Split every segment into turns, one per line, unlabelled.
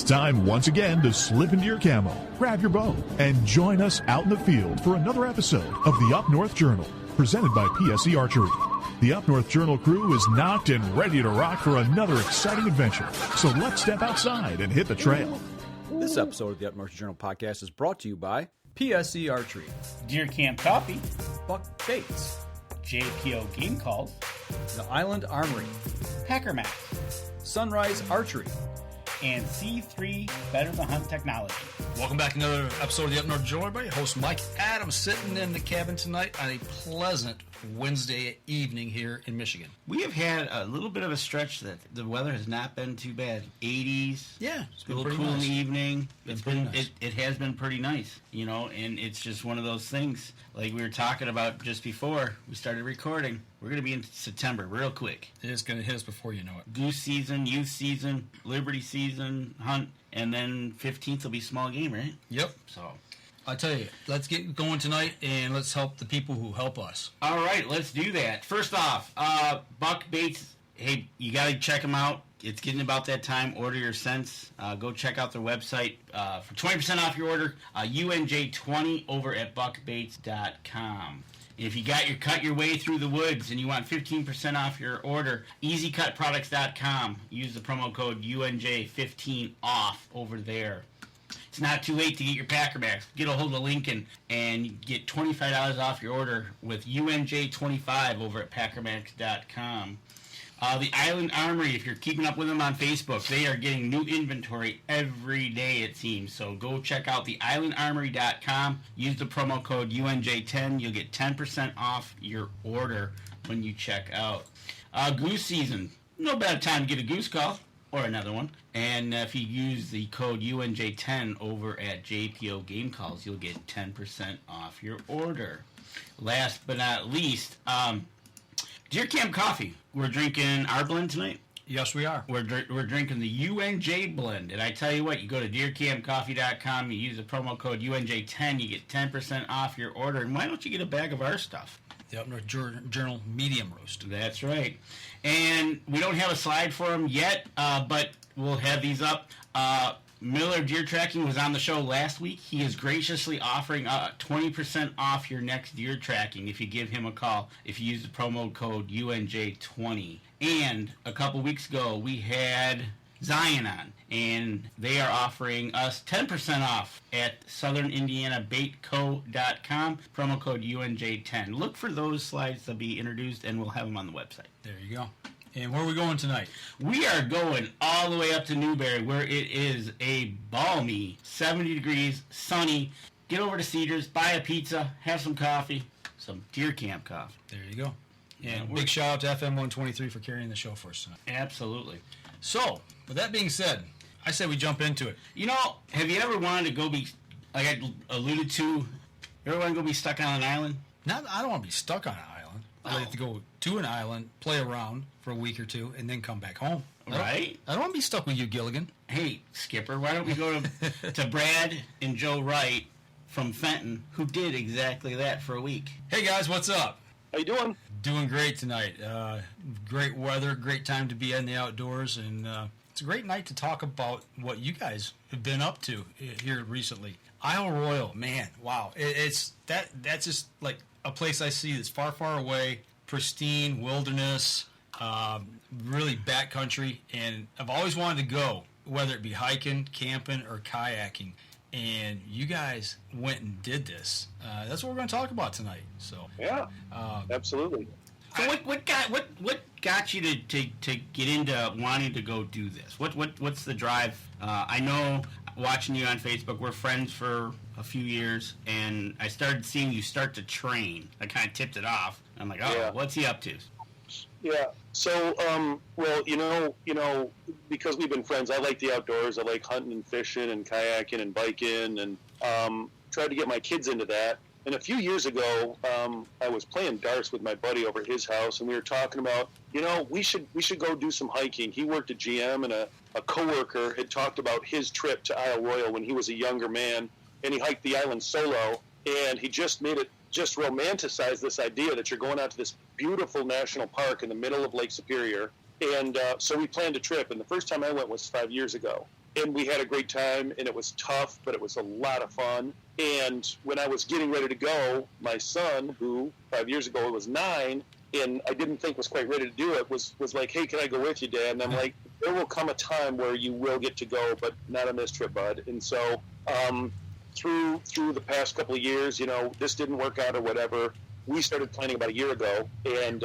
time once again to slip into your camo, grab your bow, and join us out in the field for another episode of the Up North Journal, presented by PSE Archery. The Up North Journal crew is knocked and ready to rock for another exciting adventure, so let's step outside and hit the trail.
This episode of the Up North Journal podcast is brought to you by PSE Archery,
Deer Camp Coffee,
Buck Baits,
JPO Game Calls,
the Island Armory,
Hacker Max,
Sunrise Archery,
and C3 Better the Hunt Technology.
Welcome back to another episode of the Up North Journal, everybody. Host Mike Adams sitting in the cabin tonight on a pleasant Wednesday evening here in Michigan.
We have had a little bit of a stretch that the weather has not been too bad. 80s.
Yeah,
it's been a little cool nice. In the evening.
Nice.
It has been pretty nice, you know, and it's just one of those things. Like we were talking about just before we started recording, we're going to be in September real quick.
It's going to hit us before you know it.
Goose season, youth season, Liberty season, hunt, and then 15th will be small game, right?
Yep.
So
I tell you, let's get going tonight, and let's help the people who help us.
All right, let's do that. First off, Buck Baits, hey, you got to check them out. It's getting about that time. Order your scents. Go check out their website for 20% off your order. UNJ20 over at buckbaits.com. If you cut your way through the woods and you want 15% off your order, easycutproducts.com. Use the promo code UNJ15 off over there. It's not too late to get your Packer Max. Get a hold of Lincoln and get $25 off your order with UNJ25 over at packermax.com. The Island Armory, if you're keeping up with them on Facebook, they are getting new inventory every day, it seems. So go check out the islandarmory.com. Use the promo code UNJ10. You'll get 10% off your order when you check out. Goose season. No better time to get a goose call or another one. And if you use the code UNJ10 over at JPO Game Calls, you'll get 10% off your order. Last but not least, Deer Camp Coffee. We're drinking our blend tonight.
Yes, we are.
We're drinking the UNJ blend. And I tell you what, you go to deercampcoffee.com, you use the promo code UNJ10, you get 10% off your order. And why don't you get a bag of our stuff?
The Up North Journal Medium Roast.
That's right. And we don't have a slide for them yet, but we'll have these up. Miller Deer Tracking was on the show last week. He is graciously offering 20% off your next deer tracking if you give him a call, if you use the promo code UNJ20. And a couple weeks ago, we had Zion on, and they are offering us 10% off at southern.indianabaitco.com, promo code UNJ10. Look for those slides to be introduced, and we'll have them on the website.
There you go. And where are we going tonight?
We are going all the way up to Newberry, where it is a balmy 70 degrees, sunny. Get over to Cedars, buy a pizza, have some coffee, some Deer Camp coffee.
There you go. And big shout out to FM 123 for carrying the show for us tonight.
Absolutely.
So, with that being said, I say we jump into it.
You know, have you ever wanted to go be, like I alluded to, you ever want to go be stuck on an island?
I don't want to be stuck on an island. I'd like to go to an island, play around for a week or two, and then come back home.
Right?
I don't want to be stuck with you, Gilligan.
Hey, Skipper, why don't we go to Brad and Joe Wright from Fenton, who did exactly that for a week.
Hey, guys, what's up?
How you doing?
Doing great tonight. Great weather, great time to be in the outdoors, and it's a great night to talk about what you guys have been up to here recently. Isle Royale, man, wow. That's just like a place I see that's far, far away, pristine wilderness, really backcountry, and I've always wanted to go, whether it be hiking, camping, or kayaking. And you guys went and did this. That's what we're going to talk about tonight. So
yeah, absolutely.
So what got you to get into wanting to go do this? What's the drive? I know watching you on Facebook, we're friends for a few years, and I started seeing you start to train. I kind of tipped it off. I'm like, oh, yeah. What's he up to?
Yeah. So, well, you know, because we've been friends, I like the outdoors. I like hunting and fishing and kayaking and biking, and tried to get my kids into that. And a few years ago, I was playing darts with my buddy over at his house, and we were talking about, we should go do some hiking. He worked at GM, and a coworker had talked about his trip to Isle Royale when he was a younger man, and he hiked the island solo, and he just romanticized this idea that you're going out to this beautiful national park in the middle of Lake Superior. And so we planned a trip, and the first time I went was 5 years ago. and we had a great time, and it was tough, but it was a lot of fun. And when I was getting ready to go, my son, who 5 years ago was 9, and I didn't think was quite ready to do it, was like, hey, can I go with you, Dad? And I'm like, there will come a time where you will get to go, but not on this trip, bud. And so through the past couple of years, you know, this didn't work out or whatever. We started planning about a year ago, and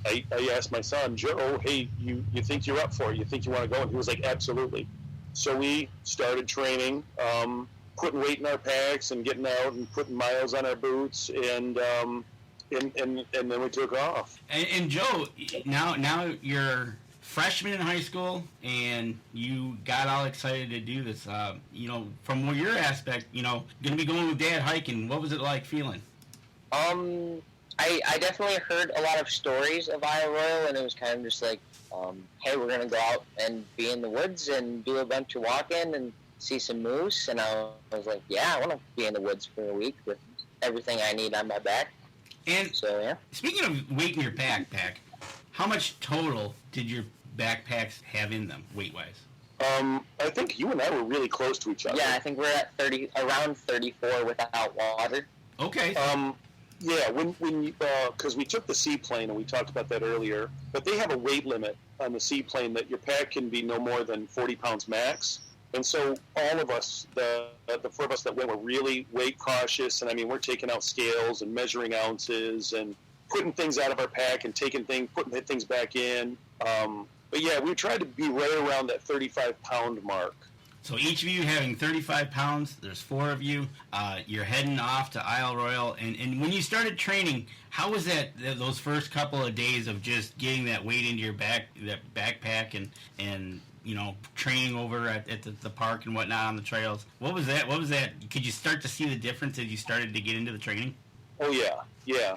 I asked my son, Joe, hey, you think you're up for it? You think you want to go? And he was like, absolutely. So we started training, putting weight in our packs and getting out and putting miles on our boots, and then we took off.
And Joe, now you're freshman in high school, and you got all excited to do this. You know, from your aspect, you know, going to be going with Dad hiking. What was it like feeling?
I definitely heard a lot of stories of Isle Royale, and it was kind of just like, hey, we're going to go out and be in the woods and do a bunch of walking and see some moose. And I was like, yeah, I want to be in the woods for a week with everything I need on my back.
And
so, yeah.
Speaking of weight in your backpack, how much total did your backpacks have in them, weight-wise?
I think you and I were really close to each other.
Yeah, I think we're at around 34 without water.
Okay.
Yeah, when because we took the seaplane, and we talked about that earlier, but they have a weight limit on the seaplane that your pack can be no more than 40 pounds max. And so all of us, the 4 of us that went, were really weight cautious. And I mean, we're taking out scales and measuring ounces and putting things out of our pack and putting things back in. But yeah, we tried to be right around that 35-pound mark.
So each of you having 35 pounds, there's 4 of you. You're heading off to Isle Royale. And when you started training, how was those first couple of days of just getting that weight into your backpack and you know, training over at the park and whatnot on the trails? What was that? Could you start to see the difference as you started to get into the training?
Oh, yeah.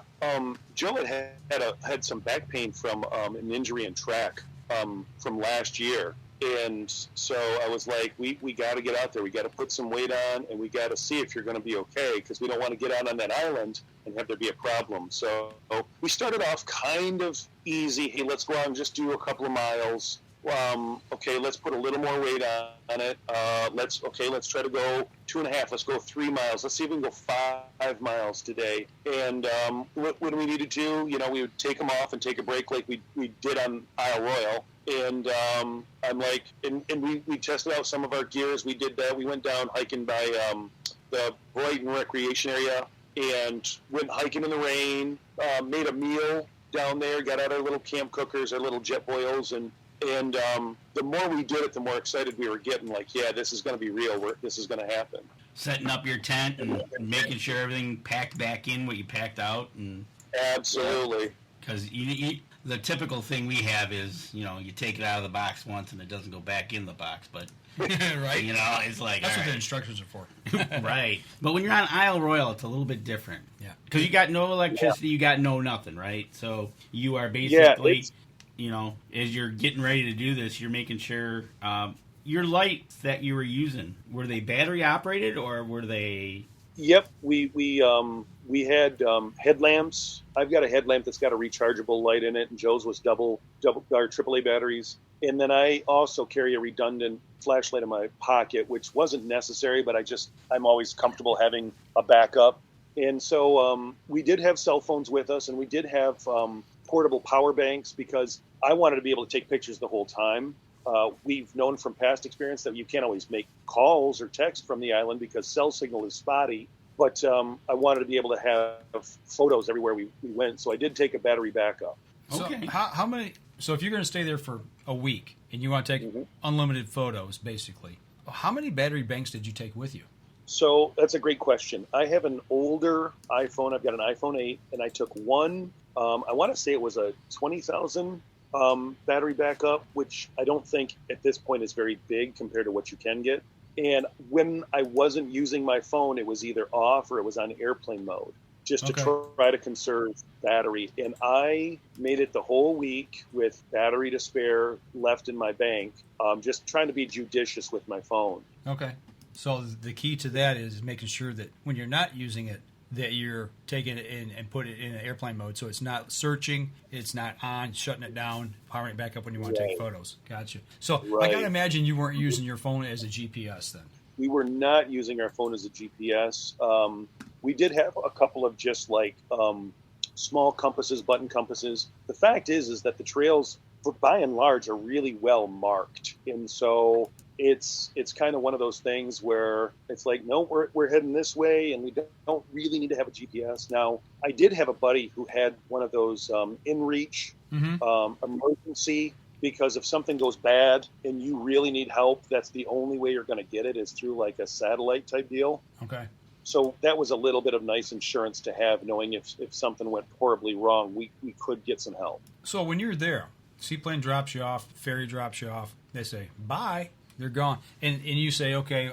Joe had some back pain from an injury in track from last year. And so I was like, we got to get out there. We got to put some weight on, and we got to see if you're going to be okay, because we don't want to get out on that island and have there be a problem. So we started off kind of easy. Hey, let's go out and just do a couple of miles. Okay, let's put a little more weight on it. Let's try to go 2.5. Let's go 3 miles. Let's see if we can go 5 miles today. And when we needed to, you know, we would take them off and take a break like we did on Isle Royale. And I'm like, and we tested out some of our gears. We did that. We went down hiking by the Brighton Recreation Area and went hiking in the rain, made a meal down there, got out our little camp cookers, our little jet boils, and the more we did it, the more excited we were getting. Like, yeah, this is going to be real. This is going to happen.
Setting up your tent and making sure everything packed back in what you packed out. And
absolutely.
Because the typical thing we have is, you know, you take it out of the box once and it doesn't go back in the box. But,
right?
You know, it's like,
that's what
right.
the instructions are for.
Right. But when you're on Isle Royale, it's a little bit different.
Yeah.
Because you got no electricity, you got no nothing, right? So you are basically... You know, as you're getting ready to do this, you're making sure your lights that you were using, were they battery operated or were they?
Yep, we had headlamps. I've got a headlamp that's got a rechargeable light in it, and Joe's was double our AAA batteries. And then I also carry a redundant flashlight in my pocket, which wasn't necessary, but I'm always comfortable having a backup. And so we did have cell phones with us, and we did have portable power banks, because I wanted to be able to take pictures the whole time. We've known from past experience that you can't always make calls or text from the island because cell signal is spotty. But I wanted to be able to have photos everywhere we went, so I did take a battery backup.
Okay. So how many? So if you're going to stay there for a week and you want to take unlimited photos, basically, how many battery banks did you take with you?
So that's a great question. I have an older iPhone. I've got an iPhone 8, and I took one. I want to say it was a 20,000 battery backup, which I don't think at this point is very big compared to what you can get. And when I wasn't using my phone, it was either off or it was on airplane mode, just to try to conserve battery. And I made it the whole week with battery to spare left in my bank, just trying to be judicious with my phone.
Okay. So the key to that is making sure that when you're not using it, that you're taking it in and put it in airplane mode, so it's not searching, it's not on, shutting it down, powering it back up when you want to take photos. Gotcha. So I gotta imagine you weren't using your phone as a GPS then.
We were not using our phone as a GPS. We did have a couple of just like small compasses, button compasses. The fact is that the trails, by and large, are really well marked, and so it's kind of one of those things where it's like, no, we're heading this way, and we don't really need to have a GPS. Now, I did have a buddy who had one of those InReach emergency, because if something goes bad and you really need help, that's the only way you're going to get it is through like a satellite type deal.
Okay.
So that was a little bit of nice insurance to have, knowing if something went horribly wrong, we could get some help.
So when you're there, seaplane drops you off, ferry drops you off, they say, bye, they're gone. And you say, okay,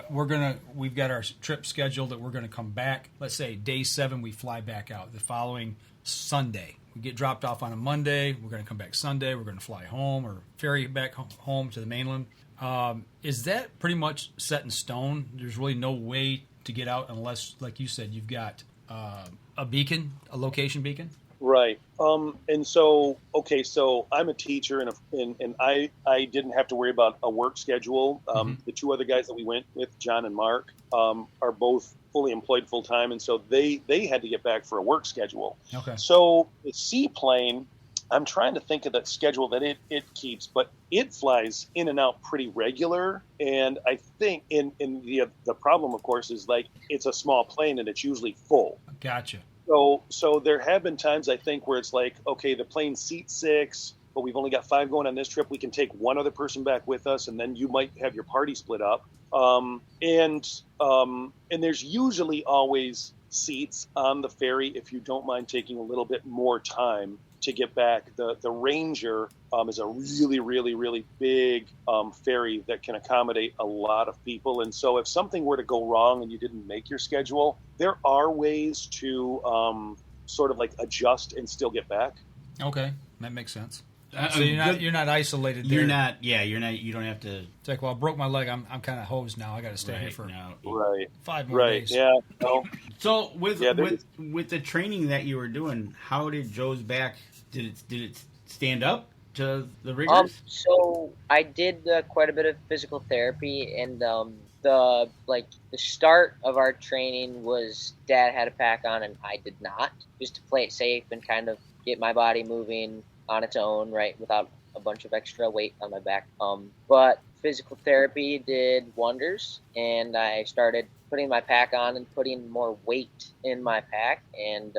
we've got our trip scheduled that we're going to come back. Let's say day 7, we fly back out the following Sunday. We get dropped off on a Monday. We're going to come back Sunday. We're going to fly home or ferry back home to the mainland. Is that pretty much set in stone? There's really no way to get out unless, like you said, you've got a beacon, a location beacon?
Right. And so, okay, so I'm a teacher, and I didn't have to worry about a work schedule. The two other guys that we went with, John and Mark, are both fully employed full time, and so they had to get back for a work schedule.
Okay.
So the seaplane, I'm trying to think of that schedule that it keeps, but it flies in and out pretty regular. And I think in the problem, of course, is like it's a small plane and it's usually full.
Gotcha.
So there have been times, I think, where it's like, okay, the plane seats 6, but we've only got 5 going on this trip. We can take one other person back with us, and then you might have your party split up. And there's usually always seats on the ferry if you don't mind taking a little bit more time to get back. The Ranger is a really, really, really big ferry that can accommodate a lot of people. And so if something were to go wrong and you didn't make your schedule, there are ways to sort of like adjust and still get back.
Okay, that makes sense. So you're not isolated there.
You're not. You don't have to.
It's like, well, I broke my leg. I'm kind of hosed now. I got to stay here for
Right.
5 more days.
Yeah. No.
So with the training that you were doing, how did Joe's back? Did it stand up to the rigors?
So I did quite a bit of physical therapy, and the start of our training was Dad had a pack on and I did not, just to play it safe and kind of get my body moving on its own, right, without a bunch of extra weight on my back. But physical therapy did wonders, and I started putting my pack on and putting more weight in my pack, and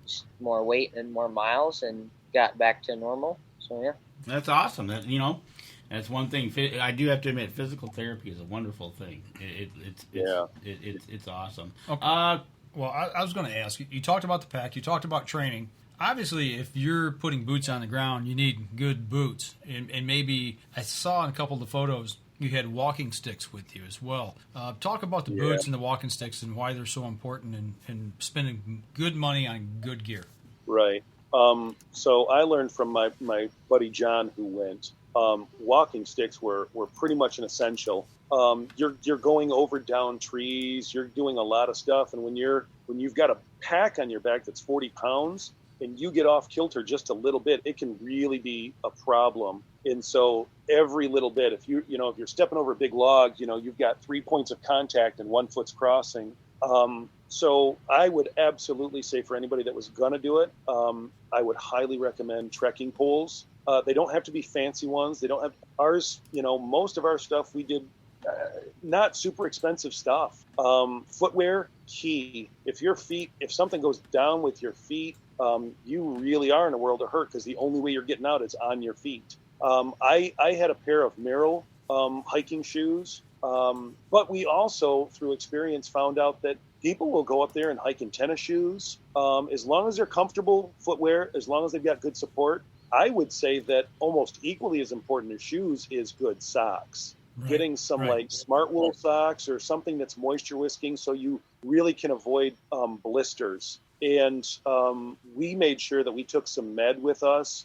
just more weight and more miles, and got back to normal. So yeah,
that's awesome. That's one thing. I do have to admit, physical therapy is a wonderful thing. It's awesome.
Okay. Well, I was going to ask you. You talked about the pack. You talked about training. Obviously, if you're putting boots on the ground, you need good boots. And maybe I saw in a couple of the photos you had walking sticks with you as well. Talk about the boots and the walking sticks and why they're so important and spending good money on good gear.
Right. So I learned from my buddy John who went. Walking sticks were pretty much an essential. You're going over down trees. You're doing a lot of stuff, and when you've got a pack on your back that's 40 pounds. And you get off kilter just a little bit, it can really be a problem. And so every little bit, if you're stepping over a big log, you've got 3 points of contact and 1 foot's crossing. So I would absolutely say for anybody that was going to do it, I would highly recommend trekking poles. They don't have to be fancy ones. They don't have ours. Most of our stuff we did not super expensive stuff. Footwear, key. If something goes down with your feet, you really are in a world of hurt because the only way you're getting out is on your feet. I had a pair of Merrell hiking shoes, but we also, through experience, found out that people will go up there and hike in tennis shoes. As long as they're comfortable footwear, as long as they've got good support, I would say that almost equally as important as shoes is good socks. Right. Getting some like smart wool socks or something that's moisture whisking so you really can avoid blisters. And we made sure that we took some med with us.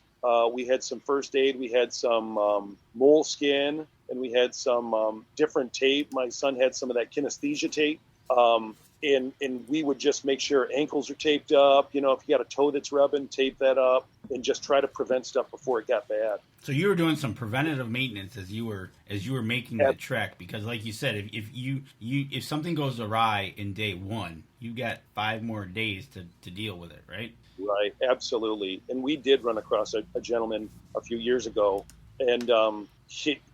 We had some first aid. We had some moleskin, and we had some different tape. My son had some of that kinesthesia tape. and we would just make sure ankles are taped up. You know, if you got a toe that's rubbing, tape that up, and just try to prevent stuff before it got bad.
So you were doing some preventative maintenance as you were making that trek, because like you said, if something goes awry in day one, you got 5 more days to deal with it, right?
Right, absolutely. And we did run across a gentleman a few years ago, and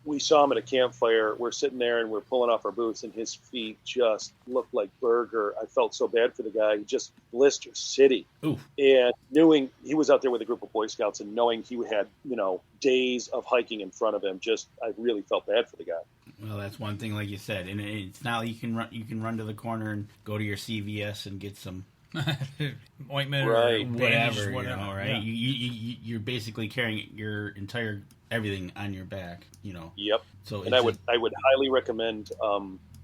we saw him at a campfire. We're sitting there and we're pulling off our boots, and his feet just looked like burger. I felt so bad for the guy. He just blistered city.
Ooh.
And knowing he was out there with a group of Boy Scouts, and knowing he had, days of hiking in front of him, I really felt bad for the guy.
Well, that's one thing, like you said, and it's not like you can run to the corner and go to your CVS and get some
ointment
right.
or
whatever,
bandage,
right? Yeah. You're basically carrying your entire everything on your back,
Yep.
So,
and I would highly recommend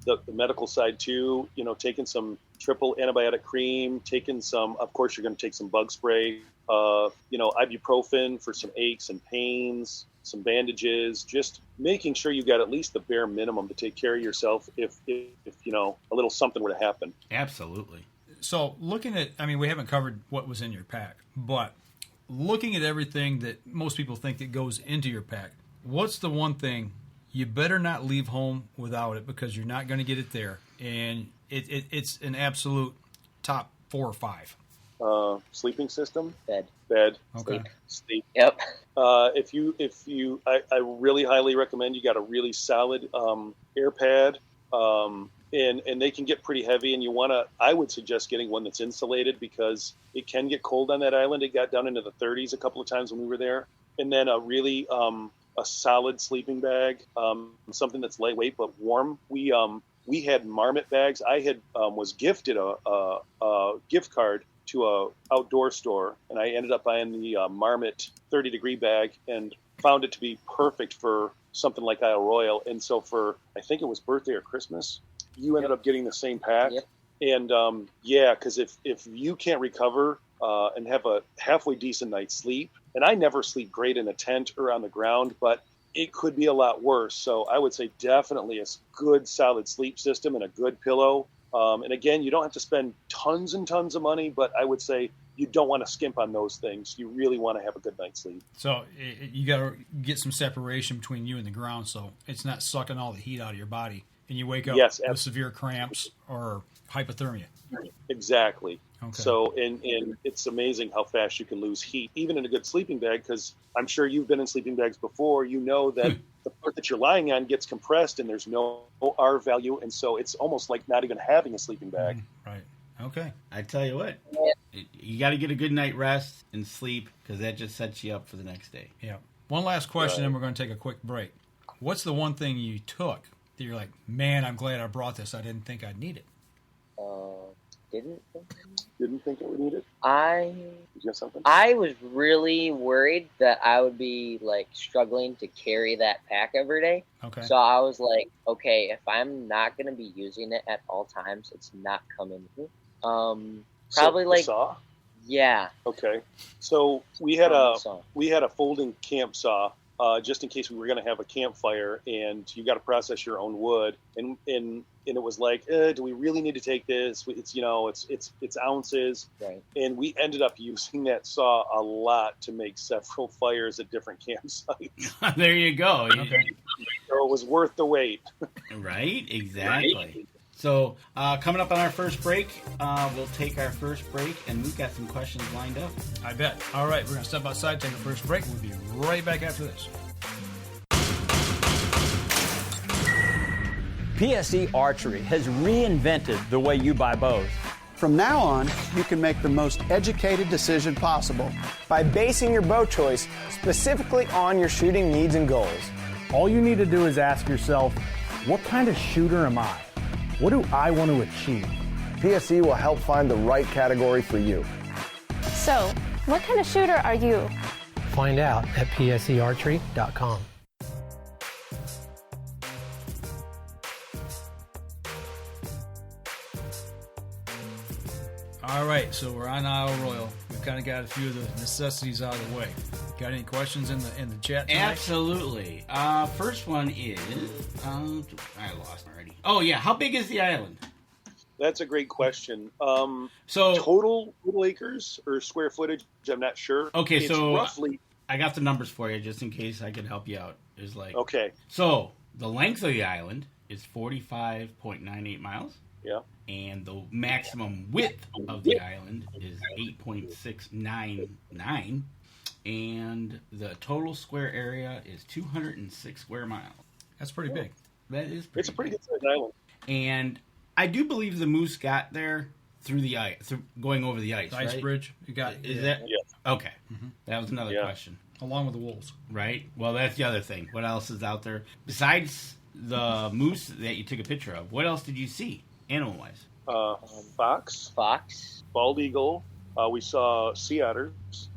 the medical side too. Taking some triple antibiotic cream, taking some. Of course, you're going to take some bug spray. Ibuprofen for some aches and pains, some bandages. Just making sure you got at least the bare minimum to take care of yourself if a little something were to happen.
Absolutely.
So looking at, we haven't covered what was in your pack, but looking at everything that most people think that goes into your pack, what's the one thing you better not leave home without it, because you're not going to get it there, and it's an absolute top 4 or 5?
Sleeping system.
Bed.
Okay. Sleep.
Yep.
I really highly recommend you got a really solid air pad. And they can get pretty heavy, and I would suggest getting one that's insulated, because it can get cold on that island. It got down into the 30s a couple of times when we were there. And then a really a solid sleeping bag, something that's lightweight but warm. We had marmot bags. I had was gifted a gift card to a outdoor store, and I ended up buying the marmot 30-degree bag and found it to be perfect for something like Isle Royale. And so for, I think it was birthday or Christmas, you ended up getting the same pack.
Yep.
And because if you can't recover and have a halfway decent night's sleep, and I never sleep great in a tent or on the ground, but it could be a lot worse. So I would say definitely a good solid sleep system and a good pillow. And again, you don't have to spend tons and tons of money, but I would say you don't want to skimp on those things. You really want to have a good night's sleep.
So you got to get some separation between you and the ground, so it's not sucking all the heat out of your body, and you wake up with severe cramps or hypothermia.
Exactly.
Okay.
So, and it's amazing how fast you can lose heat, even in a good sleeping bag, because I'm sure you've been in sleeping bags before. You know that the part that you're lying on gets compressed, and there's no R value, and so it's almost like not even having a sleeping bag.
Right. Okay.
I tell you what, you got to get a good night rest and sleep, because that just sets you up for the next day.
Yeah. One last question, and we're going to take a quick break. What's the one thing you took that you're like, man, I'm glad I brought this. I didn't think I'd need it.
Didn't think it would need it? Did you have something?
I was really worried that I would be struggling to carry that pack every day.
Okay.
So I was like, okay, if I'm not going to be using it at all times, it's not coming with me. Probably
the saw?
Yeah.
Okay. So we had a folding camp saw, just in case we were going to have a campfire, and you got to process your own wood, and it was like, do we really need to take this? It's ounces,
right?
And we ended up using that saw a lot to make several fires at different campsites.
There you go.
Okay.
So it was worth the wait.
Right? Exactly. Right? So coming up on our first break, we'll take our first break, and we've got some questions lined up.
I bet. All right, we're going to step outside, take a first break. We'll be right back after this.
PSE Archery has reinvented the way you buy bows.
From now on, you can make the most educated decision possible
by basing your bow choice specifically on your shooting needs and goals.
All you need to do is ask yourself, what kind of shooter am I? What do I want to achieve?
PSE will help find the right category for you.
So, what kind of shooter are you?
Find out at psearchery.com.
All right, so we're on Isle Royale. We've kind of got a few of the necessities out of the way. Got any questions in the chat tonight?
Absolutely. First one is I lost already. Oh yeah, how big is the island?
That's a great question.
So
total acres or square footage, I'm not sure.
Okay,
it's
so
roughly.
I got the numbers for you just in case I can help you out. Is like
Okay.
So the length of the island is 45.98 miles.
Yeah.
And the maximum width of the island is 8.699. And the total square area is 206 square miles.
That's pretty big.
That is pretty
It's a pretty
big.
good sized island.
And I do believe the moose got there through the ice, going over the ice,
The ice
right?
bridge. You got
Is that?
Yeah.
Okay. That was another question.
along with the wolves.
Right? Well, that's the other thing. What else is out there? Besides the moose that you took a picture of, what else did you see, animal-wise?
Fox, bald eagle. We saw sea otters.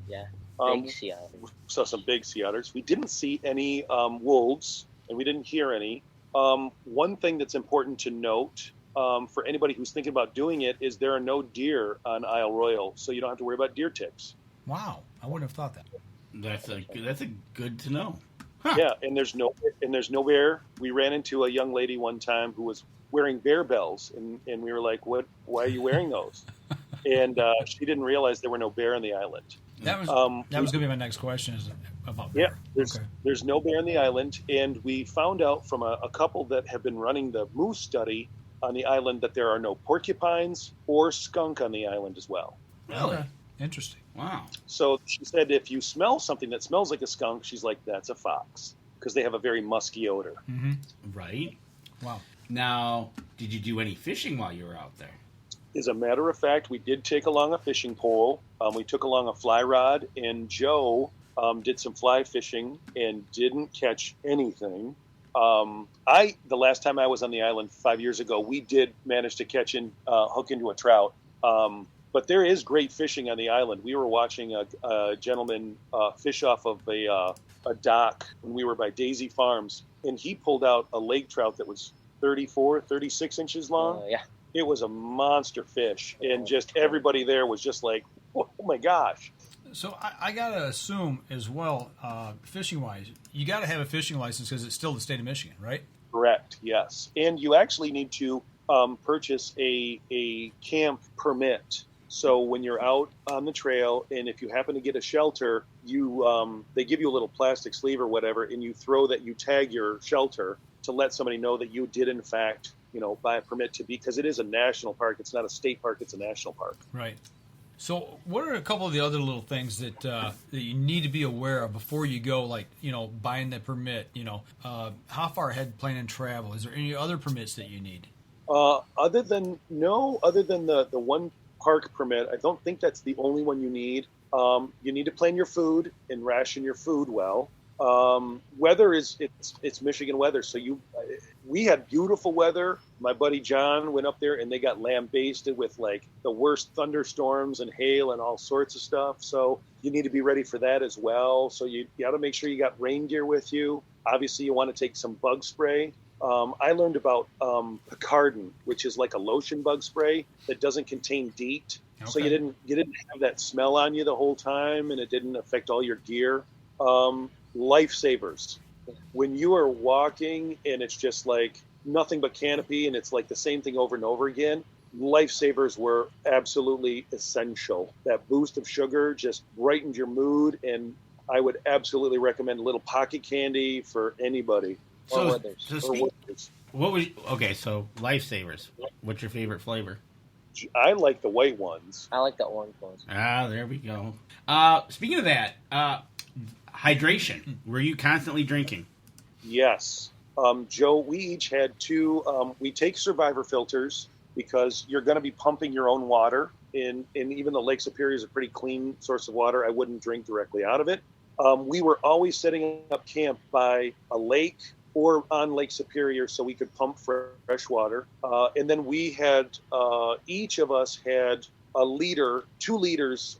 Yeah, big sea otters.
We saw some big sea otters. We didn't see any wolves, and we didn't hear any. One thing that's important to note for anybody who's thinking about doing it is there are no deer on Isle Royale, so you don't have to worry about deer ticks.
Wow, I wouldn't have thought that.
That's a good to know.
Huh. Yeah, and there's no bear. We ran into a young lady one time who was wearing bear bells, and we were like, "What? Why are you wearing those?" And she didn't realize there were no bear on the island.
That was going to be my next question is about bear.
Yeah, there's no bear on the island, and we found out from a couple that have been running the moose study on the island that there are no porcupines or skunk on the island as well.
Really?
Okay. Interesting.
Wow.
So she said if you smell something that smells like a skunk, she's like, that's a fox, because they have a very musky odor.
Mm-hmm.
Right.
Wow.
Now, did you do any fishing while you were out there?
As a matter of fact, we did take along a fishing pole. We took along a fly rod, and Joe did some fly fishing and didn't catch anything. The last time I was on the island 5 years ago, we did manage to hook into a trout. But there is great fishing on the island. We were watching a gentleman fish off of a dock when we were by Daisy Farms, and he pulled out a lake trout that was 36 inches long.
Yeah.
It was a monster fish, and just everybody there was just like, oh my gosh.
So I got to assume as well, fishing-wise, you got to have a fishing license because it's still the state of Michigan, right?
Correct, yes. And you actually need to purchase a camp permit. So when you're out on the trail, and if you happen to get a shelter, they give you a little plastic sleeve or whatever, and you tag your shelter to let somebody know that you did in fact, buy a permit to be, because it is a national park. It's not a state park; it's a national park.
Right. So what are a couple of the other little things that you need to be aware of before you go, like buying the permit? How far ahead planning travel? Is there any other permits that you need?
Other than the one park permit, I don't think that's the only one you need. You need to plan your food and ration your food well. Weather it's Michigan weather, so we had beautiful weather. My buddy John went up there and they got lambasted with like the worst thunderstorms and hail and all sorts of stuff. So you need to be ready for that as well. So you got to make sure you got rain gear with you. Obviously, you want to take some bug spray. I learned about Picardin, which is like a lotion bug spray that doesn't contain DEET. Okay. So you didn't have that smell on you the whole time, and it didn't affect all your gear. Lifesavers. When you are walking and it's just like nothing but canopy and it's like the same thing over and over again, lifesavers were absolutely essential. That boost of sugar just brightened your mood, and I would absolutely recommend a little pocket candy for anybody.
So lifesavers. What's your favorite flavor?
I like the white ones.
I like the orange ones.
There we go. Speaking of that, hydration. Were you constantly drinking?
Yes. Joe, we each had two. We take Survivor filters because you're going to be pumping your own water. And even though Lake Superior is a pretty clean source of water, I wouldn't drink directly out of it. We were always setting up camp by a lake or on Lake Superior so we could pump fresh water. And then we had, each of us had 2 liters,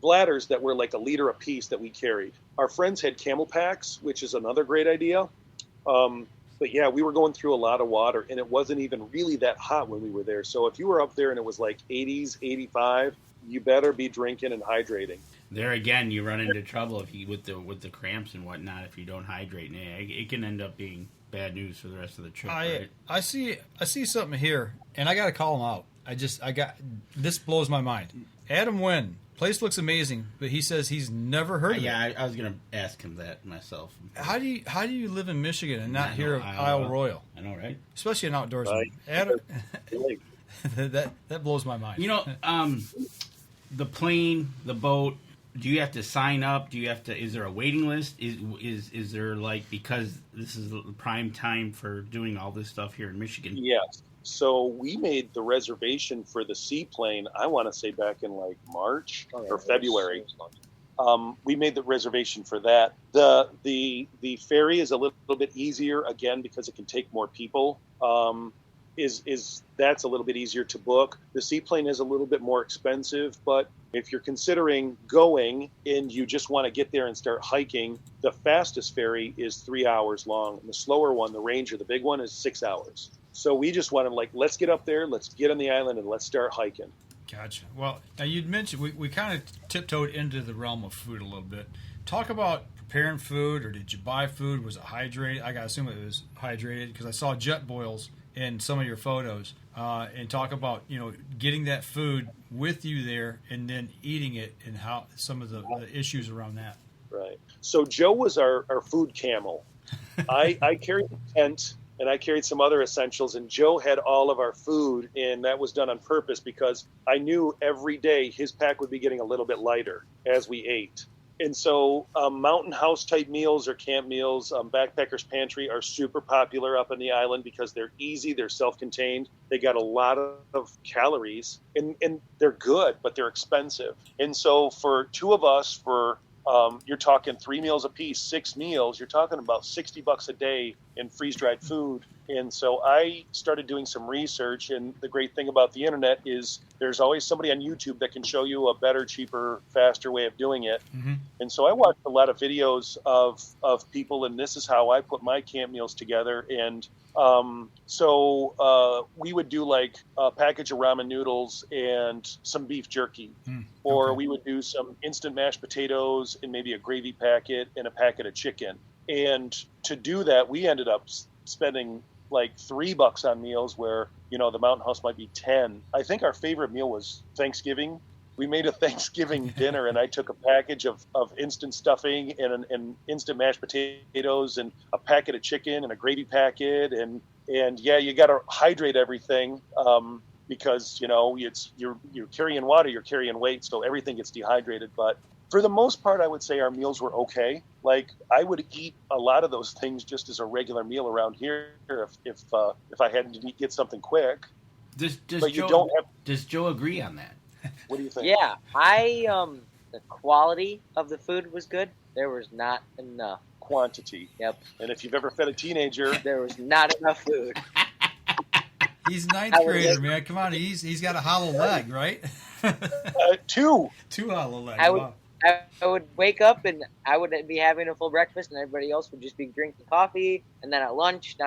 bladders that were like a liter apiece that we carried. Our friends had camel packs, which is another great idea. But yeah, we were going through a lot of water, and it wasn't even really that hot when we were there. So if you were up there and it was like 80s, 85, you better be drinking and hydrating.
There again, you run into trouble with the cramps and whatnot if you don't hydrate. It can end up being bad news for the rest of the trip. Right?
I see something here, and I got to call him out. This blows my mind. Adam Wynn, place looks amazing, but he says he's never heard of it.
Yeah, I was gonna ask him that myself.
How do you live in Michigan and not hear of Isle Royale?
I know, right?
Especially an outdoorsman. Adam, that blows my mind.
You know, the plane, the boat. Do you have to sign up? Is there a waiting list? Is there, like, because this is the prime time for doing all this stuff here in Michigan?
Yes. So we made the reservation for the seaplane, I want to say back in like March or February. We made the reservation for that. The ferry is a little bit easier, again, because it can take more people. That's a little bit easier to book. The seaplane is a little bit more expensive, but if you're considering going and you just want to get there and start hiking, the fastest ferry is 3 hours long. And the slower one, the Ranger, the big one, is 6 hours. So we just want to, let's get up there, let's get on the island, and let's start hiking.
Gotcha. Well, now you'd mentioned we kind of tiptoed into the realm of food a little bit. Talk about preparing food, or did you buy food? Was it hydrated? I got to assume it was hydrated because I saw jet boils in some of your photos. And talk about, getting that food with you there and then eating it and how some of the issues around that.
Right. So Joe was our food camel. I carried the tent and I carried some other essentials, and Joe had all of our food, and that was done on purpose because I knew every day his pack would be getting a little bit lighter as we ate. And so mountain house type meals or camp meals, Backpackers Pantry are super popular up on the island because they're easy, they're self-contained, they got a lot of calories, and they're good, but they're expensive. And so for two of us, you're talking 3 meals a piece, 6 meals, you're talking about $60 a day in freeze-dried food. And so I started doing some research, and the great thing about the internet is there's always somebody on YouTube that can show you a better, cheaper, faster way of doing it. Mm-hmm. And so I watched a lot of videos of people, and this is how I put my camp meals together. And so we would do like a package of ramen noodles and some beef jerky. Or we would do some instant mashed potatoes and maybe a gravy packet and a packet of chicken. And to do that, we ended up spending like $3 on meals where, the Mountain House might be 10. I think our favorite meal was Thanksgiving. We made a Thanksgiving dinner, and I took a package of instant stuffing and instant mashed potatoes and a packet of chicken and a gravy packet. And yeah, you got to hydrate everything because, you're carrying water, you're carrying weight, so everything gets dehydrated. But for the most part, I would say our meals were okay. Like, I would eat a lot of those things just as a regular meal around here if I had to get something quick.
Does Joe agree on that?
What do you think?
Yeah, the quality of the food was good. There was not enough
quantity.
Yep.
And if you've ever fed a teenager,
there was not enough food.
He's ninth grader, man. Come on, he's got a hollow leg, right?
Two
hollow legs.
I would wake up and I would be having a full breakfast, and everybody else would just be drinking coffee. And then at lunch,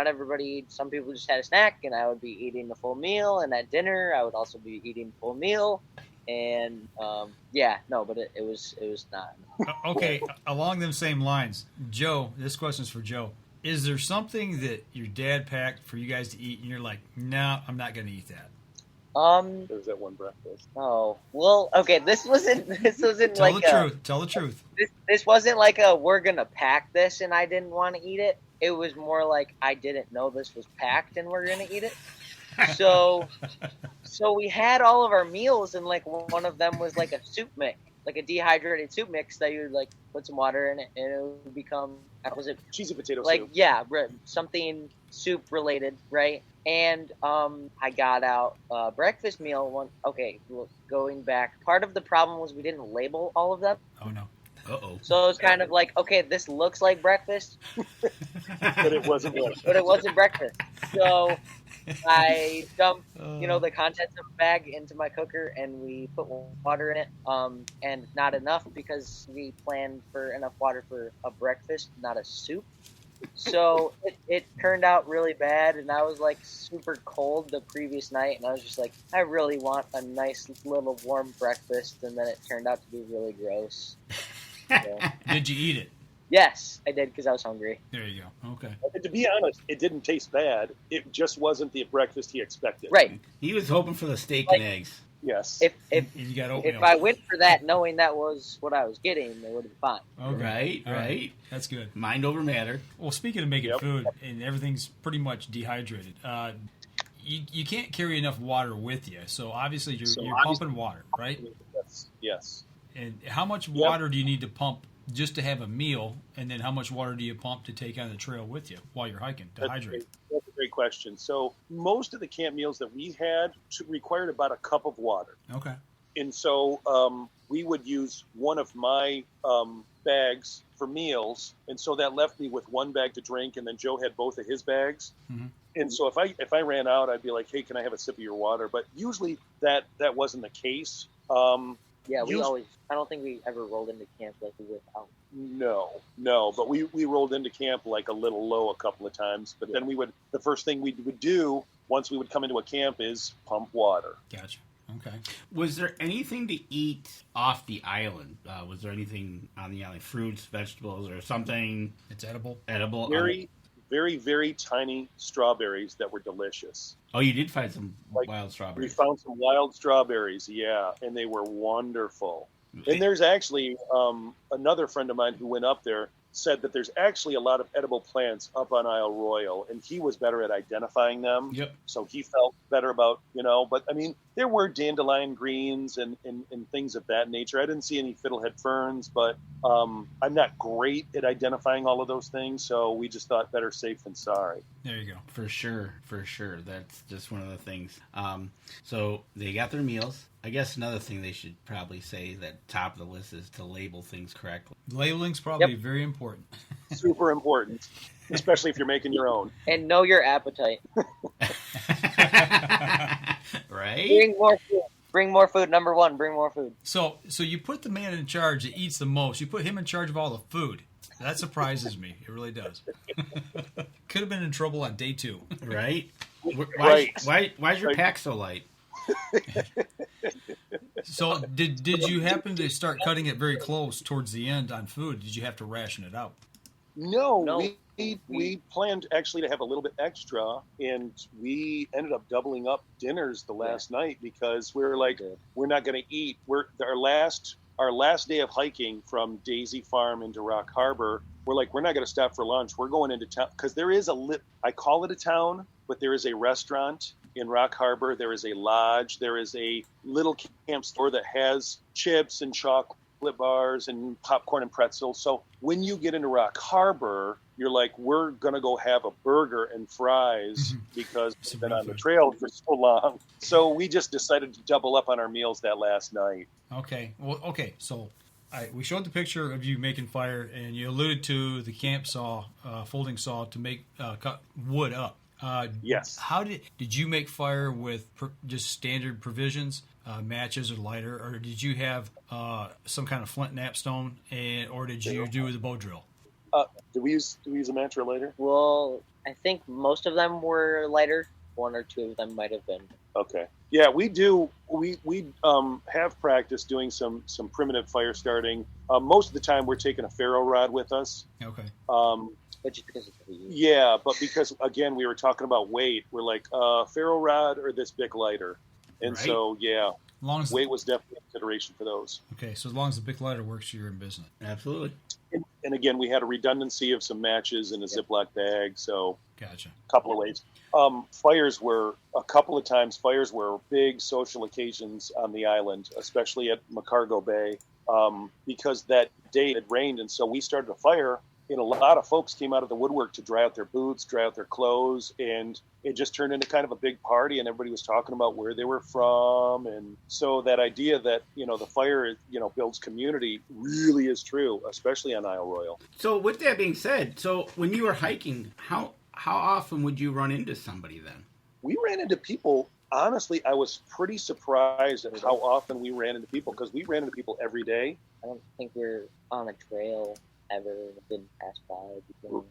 some people just had a snack, and I would be eating a full meal. And at dinner, I would also be eating a full meal. And but it was not.
Okay, along them same lines, Joe. This question's for Joe. Is there something that your dad packed for you guys to eat, and you're like, no, I'm not going to eat that?
There was that one breakfast.
Oh, well, okay. This wasn't
Tell the truth.
This wasn't like we're gonna pack this and I didn't want to eat it. It was more like I didn't know this was packed and we're gonna eat it. So we had all of our meals, and like one of them was like a soup mix, like a dehydrated soup mix that you would like put some water in it and it would become
cheesy potato
soup?
Soup.
Yeah, something soup related, right? And I got out a breakfast meal. Going back, part of the problem was we didn't label all of them.
Oh, no. Uh-oh.
So it was kind of like, okay, this looks like breakfast.
But it wasn't breakfast.
But it wasn't breakfast. So I dumped, the contents of the bag into my cooker, and we put water in it, and not enough because we planned for enough water for a breakfast, not a soup. So it turned out really bad, and I was like super cold the previous night, and I was just like, I really want a nice little warm breakfast, and then it turned out to be really gross. So.
Did you eat it?
Yes, I did because I was hungry.
There you go. Okay.
And to be honest, it didn't taste bad. It just wasn't the breakfast he expected.
Right.
He was hoping for the steak and eggs.
Yes.
If I went for that, knowing that was what I was getting, it would have been fine.
Okay.
Right.
That's good.
Mind over matter.
Well, speaking of making food, and everything's pretty much dehydrated, you can't carry enough water with you. So obviously you're pumping water, right?
Yes.
And how much water do you need to pump just to have a meal? And then how much water do you pump to take on the trail with you while you're hiking to hydrate?
That's a great question. So most of the camp meals that we had required about a cup of water.
Okay.
And so we would use one of my bags for meals, and so that left me with one bag to drink, and then Joe had both of his bags.
Mm-hmm.
And so if I ran out, I'd be like, "Hey, can I have a sip of your water?" But usually that wasn't the case.
Yeah, I don't think we ever rolled into camp like without.
No, but we rolled into camp like a little low a couple of times. But then the first thing we would do once we would come into a camp is pump water.
Gotcha. Okay.
Was there anything to eat off the island? Was there anything on the island? Fruits, vegetables, or something?
It's edible.
Very, very, very tiny strawberries that were delicious.
Oh, you did find some wild
We
strawberries.
found some wild strawberries, and they were wonderful. And there's actually another friend of mine who went up there said that there's actually a lot of edible plants up on Isle Royale, and he was better at identifying them.
Yep.
So he felt better about, but I mean, there were dandelion greens and things of that nature. I didn't see any fiddlehead ferns, but I'm not great at identifying all of those things, so we just thought better safe than sorry.
There you go.
For sure. That's just one of the things. So they got their meals. I guess another thing they should probably say that top of the list is to label things correctly.
Labeling's probably very important.
Super important, especially if you're making your own.
And know your appetite.
Right?
Bring more food. Bring more food. Number one, bring more food.
So you put the man in charge that eats the most. You put him in charge of all the food. That surprises me. It really does. Could have been in trouble on day 2.
Right?
Right.
Why's your pack so light?
So did you happen to start cutting it very close towards the end on food? Did you have to ration it out?
No. We planned actually to have a little bit extra, and we ended up doubling up dinners the last night because we were like, we're not going to eat. Our last day of hiking from Daisy Farm into Rock Harbor. We're like, we're not going to stop for lunch. We're going into town because there is I call it a town, but there is a restaurant in Rock Harbor. There is a lodge. There is a little camp store that has chips and chocolate bars and popcorn and pretzels. So when you get into Rock Harbor, you're like, we're going to go have a burger and fries because we've been on the trail for so long. So we just decided to double up on our meals that last night.
Okay. Well, okay. So we showed the picture of you making fire, and you alluded to the camp saw, folding saw to make cut wood up.
Yes.
How did you make fire with just standard provisions, matches or lighter, or did you have some kind of flint napstone, or did you do the bow drill?
Did we use a match or lighter?
Well, I think most of them were lighter. 1 or 2 of them might have been.
Okay. Yeah, we do. We have practiced doing some primitive fire starting. Most of the time, we're taking a ferro rod with us.
Okay.
But just because it's heavy.
Yeah, but because again we were talking about weight, we're like ferro rod or this Bic lighter, and so weight was definitely a consideration for those.
Okay, so as long as the Bic lighter works, you're in business.
Absolutely.
And again, we had a redundancy of some matches in a Ziploc bag, so
gotcha.
A couple of ways. Fires were big social occasions on the island, especially at McCargo Bay, because that day it rained, and so we started a fire. And a lot of folks came out of the woodwork to dry out their boots, dry out their clothes, and it just turned into kind of a big party, and everybody was talking about where they were from. And so that idea that, the fire, builds community really is true, especially on Isle Royale.
So with that being said, when you were hiking, how often would you run into somebody then?
We ran into people. Honestly, I was pretty surprised at how often we ran into people, because we ran into people every day.
I don't think we're on a trail ever been passed by.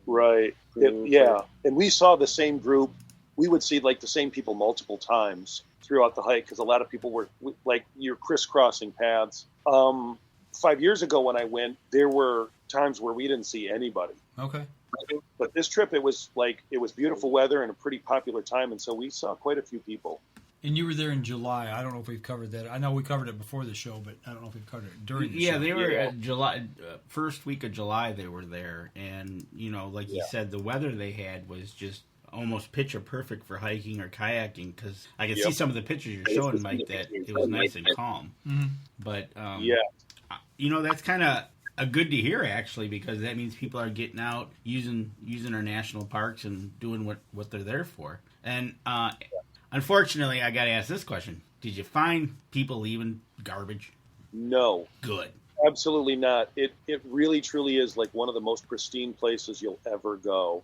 Right. And we saw the same group. We would see the same people multiple times throughout the hike, because a lot of people were you're crisscrossing paths. 5 years ago when I went, there were times where we didn't see anybody.
Okay.
But this trip, it was beautiful weather and a pretty popular time, and so we saw quite a few people.
And you were there in July. I don't know if we've covered that. I know we covered it before the show, but I don't know if we've covered it during the show.
Yeah, they were July, first week of July they were there. And, like you said, the weather they had was just almost picture perfect for hiking or kayaking, because I could see some of the pictures you're showing, Mike, that it was nice and calm.
Mm-hmm.
But, that's kind of good to hear, actually, because that means people are getting out, using our national parks and doing what they're there for. And unfortunately, I got to ask this question. Did you find people leaving garbage?
No.
Good.
Absolutely not. It really, truly is like one of the most pristine places you'll ever go.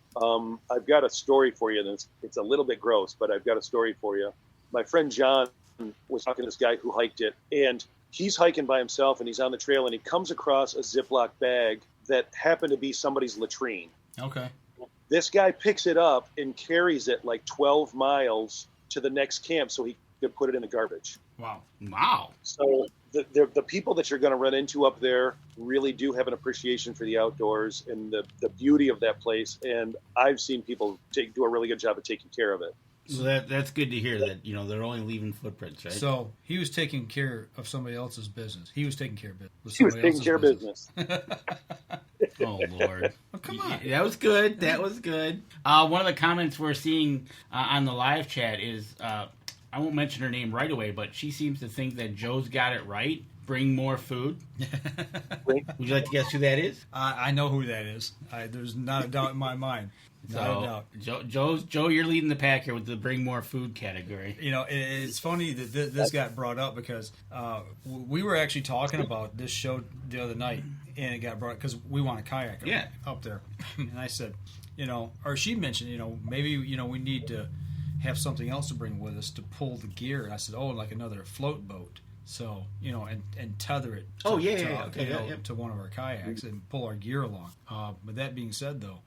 I've got a story for you. It's a little bit gross, but I've got a story for you. My friend John was talking to this guy who hiked it, and he's hiking by himself, and he's on the trail, and he comes across a Ziploc bag that happened to be somebody's latrine.
Okay.
This guy picks it up and carries it like 12 miles to the next camp so he could put it in the garbage.
Wow.
So the people that you're going to run into up there really do have an appreciation for the outdoors and the beauty of that place. And I've seen people do a really good job of taking care of it.
So that's good to hear that, they're only leaving footprints, right?
So he was taking care of somebody else's business. He was taking care of business.
He was taking care of business.
Oh, Lord.
Oh, come on.
That was good. That was good. One of the comments we're seeing on the live chat is, I won't mention her name right away, but she seems to think that Joe's got it right. Bring more food. Would you like to guess who that is?
I know who that is. There's not a doubt in my mind. Not a doubt.
Joe, you're leading the pack here with the bring more food category.
It's funny that this got brought up because we were actually talking about this show the other night, and it got brought up because we want a kayak up there. And I said, or she mentioned, maybe, we need to have something else to bring with us to pull the gear. And I said, like another float boat. So, and tether it to one of our kayaks and pull our gear along. But that being said, though,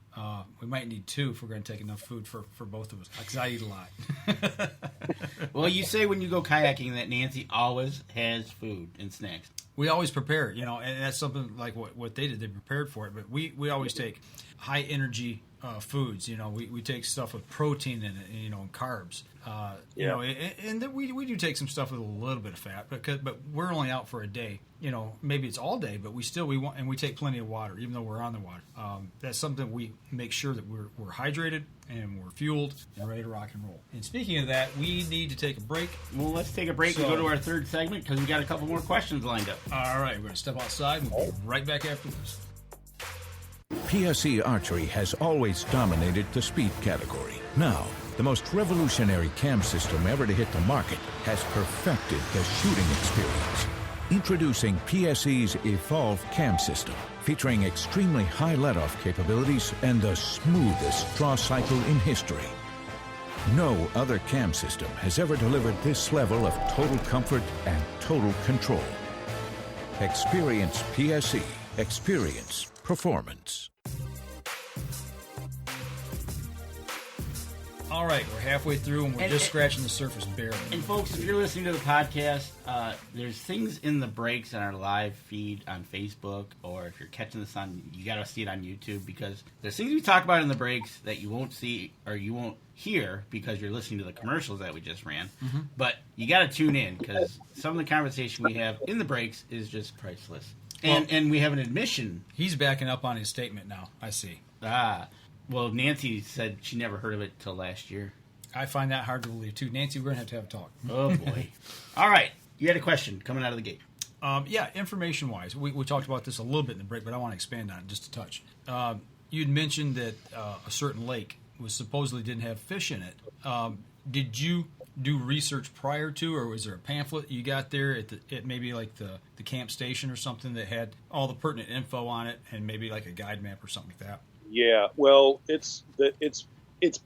we might need two if we're going to take enough food for both of us, because I eat a lot.
Well, you say when you go kayaking that Nancy always has food and snacks.
We always prepare, and that's something like what they did. They prepared for it. But we always take high energy foods. We take stuff with protein in it, and carbs. And then we do take some stuff with a little bit of fat, but we're only out for a day. Maybe it's all day, but we want, and we take plenty of water, even though we're on the water. That's something we make sure that we're hydrated and we're fueled and ready to rock and roll. And speaking of that, we need to take a break.
Well, let's take a break and go to our third segment because we got a couple more questions lined up.
All right, we're going to step outside and we'll be right back after this.
PSE Archery has always dominated the speed category. Now, the most revolutionary cam system ever to hit the market has perfected the shooting experience. Introducing PSE's Evolve Cam System, featuring extremely high let-off capabilities and the smoothest draw cycle in history. No other cam system has ever delivered this level of total comfort and total control. Experience PSE. Experience performance.
All right, we're halfway through, and we're just scratching the surface barely.
And folks, if you're listening to the podcast, there's things in the breaks on our live feed on Facebook, or if you're catching this on, you got to see it on YouTube, because there's things we talk about in the breaks that you won't see or you won't hear because you're listening to the commercials that we just ran. Mm-hmm. But you got to tune in, because some of the conversation we have in the breaks is just priceless. And we have an admission.
He's backing up on his statement now, I see.
Well, Nancy said she never heard of it till last year.
I find that hard to believe, too. Nancy, we're going to have a talk.
Oh, boy. All right. You had a question coming out of the gate.
Information-wise, we talked about this a little bit in the break, but I want to expand on it just a touch. You'd mentioned that a certain lake supposedly didn't have fish in it. Did you do research prior to, or was there a pamphlet you got there at maybe like the camp station or something that had all the pertinent info on it and maybe like a guide map or something like that?
Yeah, well, it's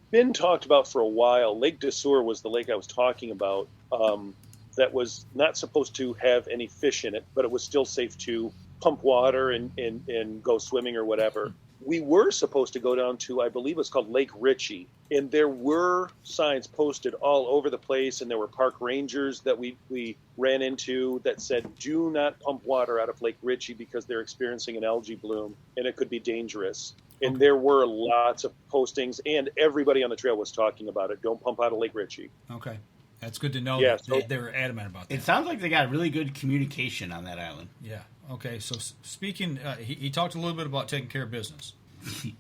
been talked about for a while. Lake de Sueur was the lake I was talking about. That was not supposed to have any fish in it, but it was still safe to pump water and go swimming or whatever. we were supposed to go down to, I believe it's called Lake Ritchie, and there were signs posted all over the place, and there were park rangers that we ran into that said, do not pump water out of Lake Ritchie because they're experiencing an algae bloom, and it could be dangerous. And there were lots of postings, and everybody on the trail was talking about it. Don't pump out of Lake Ritchie.
Okay. That's good to know.
Yeah,
that they were adamant about that.
It sounds like they got really good communication on that island.
Yeah. Okay. So speaking, he talked a little bit about taking care of business.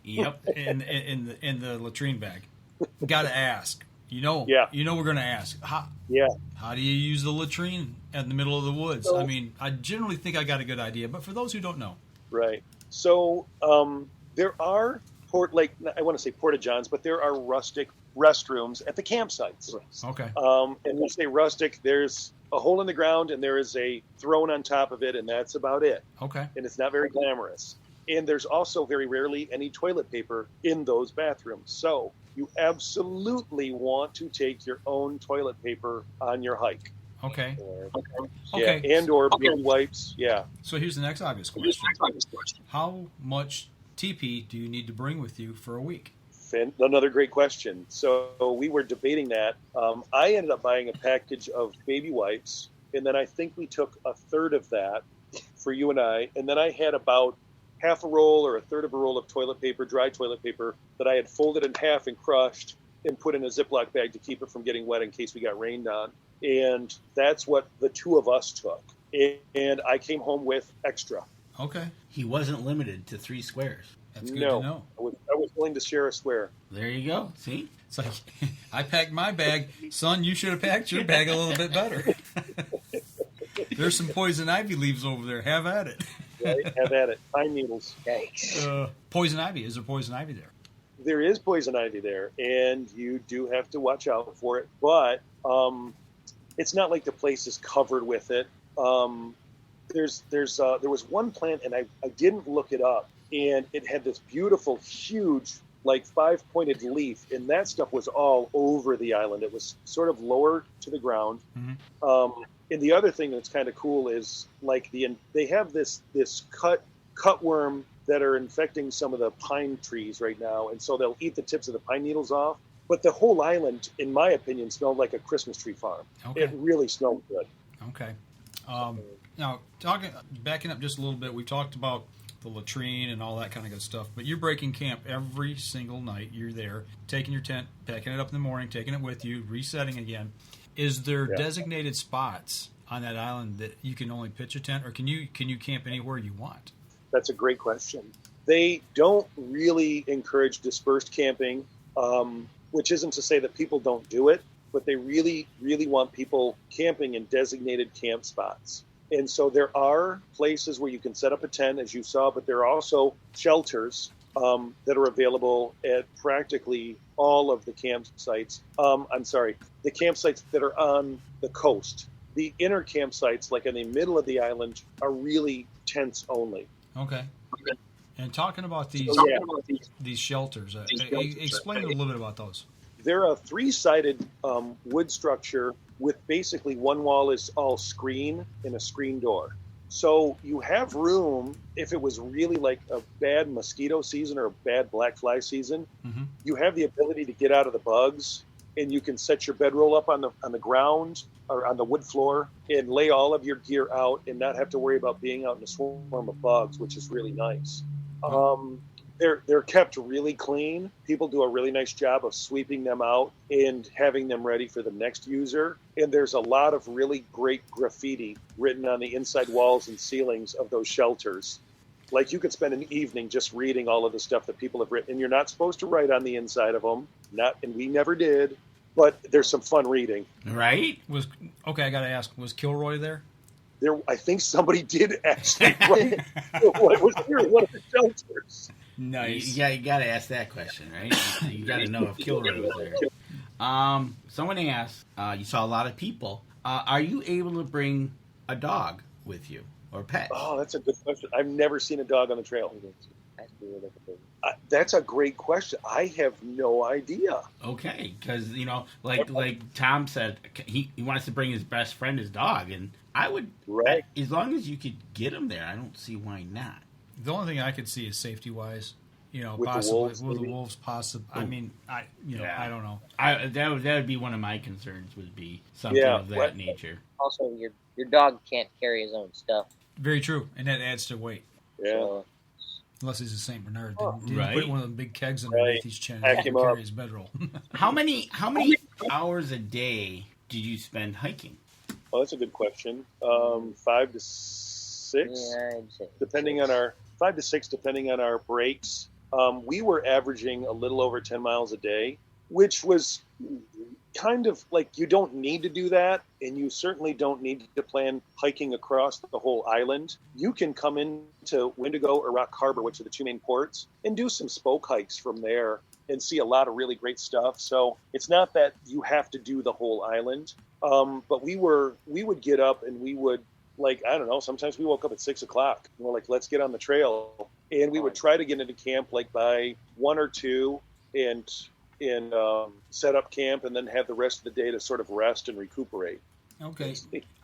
Yep.
In the latrine bag. Got to ask. You know we're going to ask. How do you use the latrine in the middle of the woods?
So,
I mean, I generally think I got a good idea, but for those who don't know.
Right. So there are I want to say porta-johns, but there are rustic restrooms at the campsites.
Okay.
And when we say rustic, there's a hole in the ground and there is a throne on top of it, and that's about it.
Okay.
And it's not very glamorous. And there's also very rarely any toilet paper in those bathrooms. So you absolutely want to take your own toilet paper on your hike.
Okay.
Yeah, and or baby wipes. Yeah.
So here's the next obvious question. How much TP do you need to bring with you for a week?
Another great question. So we were debating that. I ended up buying a package of baby wipes, and then I think we took a third of that for you and I, and then I had about half a roll or a third of a roll of toilet paper, dry toilet paper, that I had folded in half and crushed and put in a Ziploc bag to keep it from getting wet in case we got rained on. And that's what the two of us took. And I came home with extra.
Okay.
He wasn't limited to 3 squares.
That's good to know.
I was willing to share a square.
There you go. See?
It's like, I packed my bag. Son, you should have packed your bag a little bit better. There's some poison ivy leaves over there. Have at it.
Right, have at it. Pine needles.
Yikes.
Poison ivy. Is there poison ivy there?
There is poison ivy there, and you do have to watch out for it. But it's not like the place is covered with it. There was one plant, and I didn't look it up, and it had this beautiful, huge, like 5-pointed leaf, and that stuff was all over the island. It was sort of lower to the ground. Mm-hmm. And the other thing that's kind of cool is like they have this cutworm that are infecting some of the pine trees right now, and so they'll eat the tips of the pine needles off. But the whole island, in my opinion, smelled like a Christmas tree farm. Okay. It really smelled good.
Okay. Now, backing up just a little bit, we talked about the latrine and all that kind of good stuff, but you're breaking camp every single night. You're there, taking your tent, packing it up in the morning, taking it with you, resetting again. Is there designated spots on that island that you can only pitch a tent, or can you camp anywhere you want?
That's a great question. They don't really encourage dispersed camping, which isn't to say that people don't do it, but they really, really want people camping in designated camp spots. And so there are places where you can set up a tent, as you saw, but there are also shelters that are available at practically all of the campsites. The campsites that are on the coast. The inner campsites, like in the middle of the island, are really tents only.
Okay. And talking about these shelters, explain a little bit about those.
They're a 3-sided wood structure with basically one wall is all screen and a screen door. So you have room, if it was really like a bad mosquito season or a bad black fly season, you have the ability to get out of the bugs, and you can set your bedroll up on the ground or on the wood floor and lay all of your gear out and not have to worry about being out in a swarm of bugs, which is really nice. They're kept really clean. People do a really nice job of sweeping them out and having them ready for the next user. And there's a lot of really great graffiti written on the inside walls and ceilings of those shelters. Like you could spend an evening just reading all of the stuff that people have written. And you're not supposed to write on the inside of them. And we never did. But there's some fun reading.
Right?
I got to ask, was Kilroy there?
I think somebody did actually write what was here in one of the shelters.
Nice. You got to ask that question, right? You got to know if Kilroy was there. Someone asked, you saw a lot of people. Are you able to bring a dog with you or pet?
Oh, that's a good question. I've never seen a dog on the trail. That's a great question. I have no idea.
Okay, because like Tom said, he wants to bring his best friend, his dog, and I would, as long as you could get him there, I don't see why not.
The only thing I could see is safety-wise.
with
possibly
the wolves.
will the wolves possibly? I mean, I don't know.
That would be one of my concerns. Would be something of that nature.
Also, your dog can't carry his own stuff.
Very true, and that adds to weight.
Yeah.
So,
Unless he's a Saint Bernard, didn't
Right.
put one of them big kegs underneath his chin and
Pack him
carry
up.
his bedroll.
How many hours a day do you spend hiking?
Oh, that's a good question. 5 to 6,
yeah, I'd say
depending on our 5 to 6, depending on our breaks. We were averaging a little over 10 miles a day, which was kind of like, you don't need to do that, and you certainly don't need to plan hiking across the whole island. You can come into Wendigo or Rock Harbor, which are the two main ports, and do some spoke hikes from there and see a lot of really great stuff. So it's not that you have to do the whole island. But we would get up and we would, like, I don't know, sometimes we woke up at 6 o'clock and we're like, let's get on the trail. And we would try to get into camp like by 1 or 2 and set up camp and then have the rest of the day to sort of rest and recuperate.
Okay.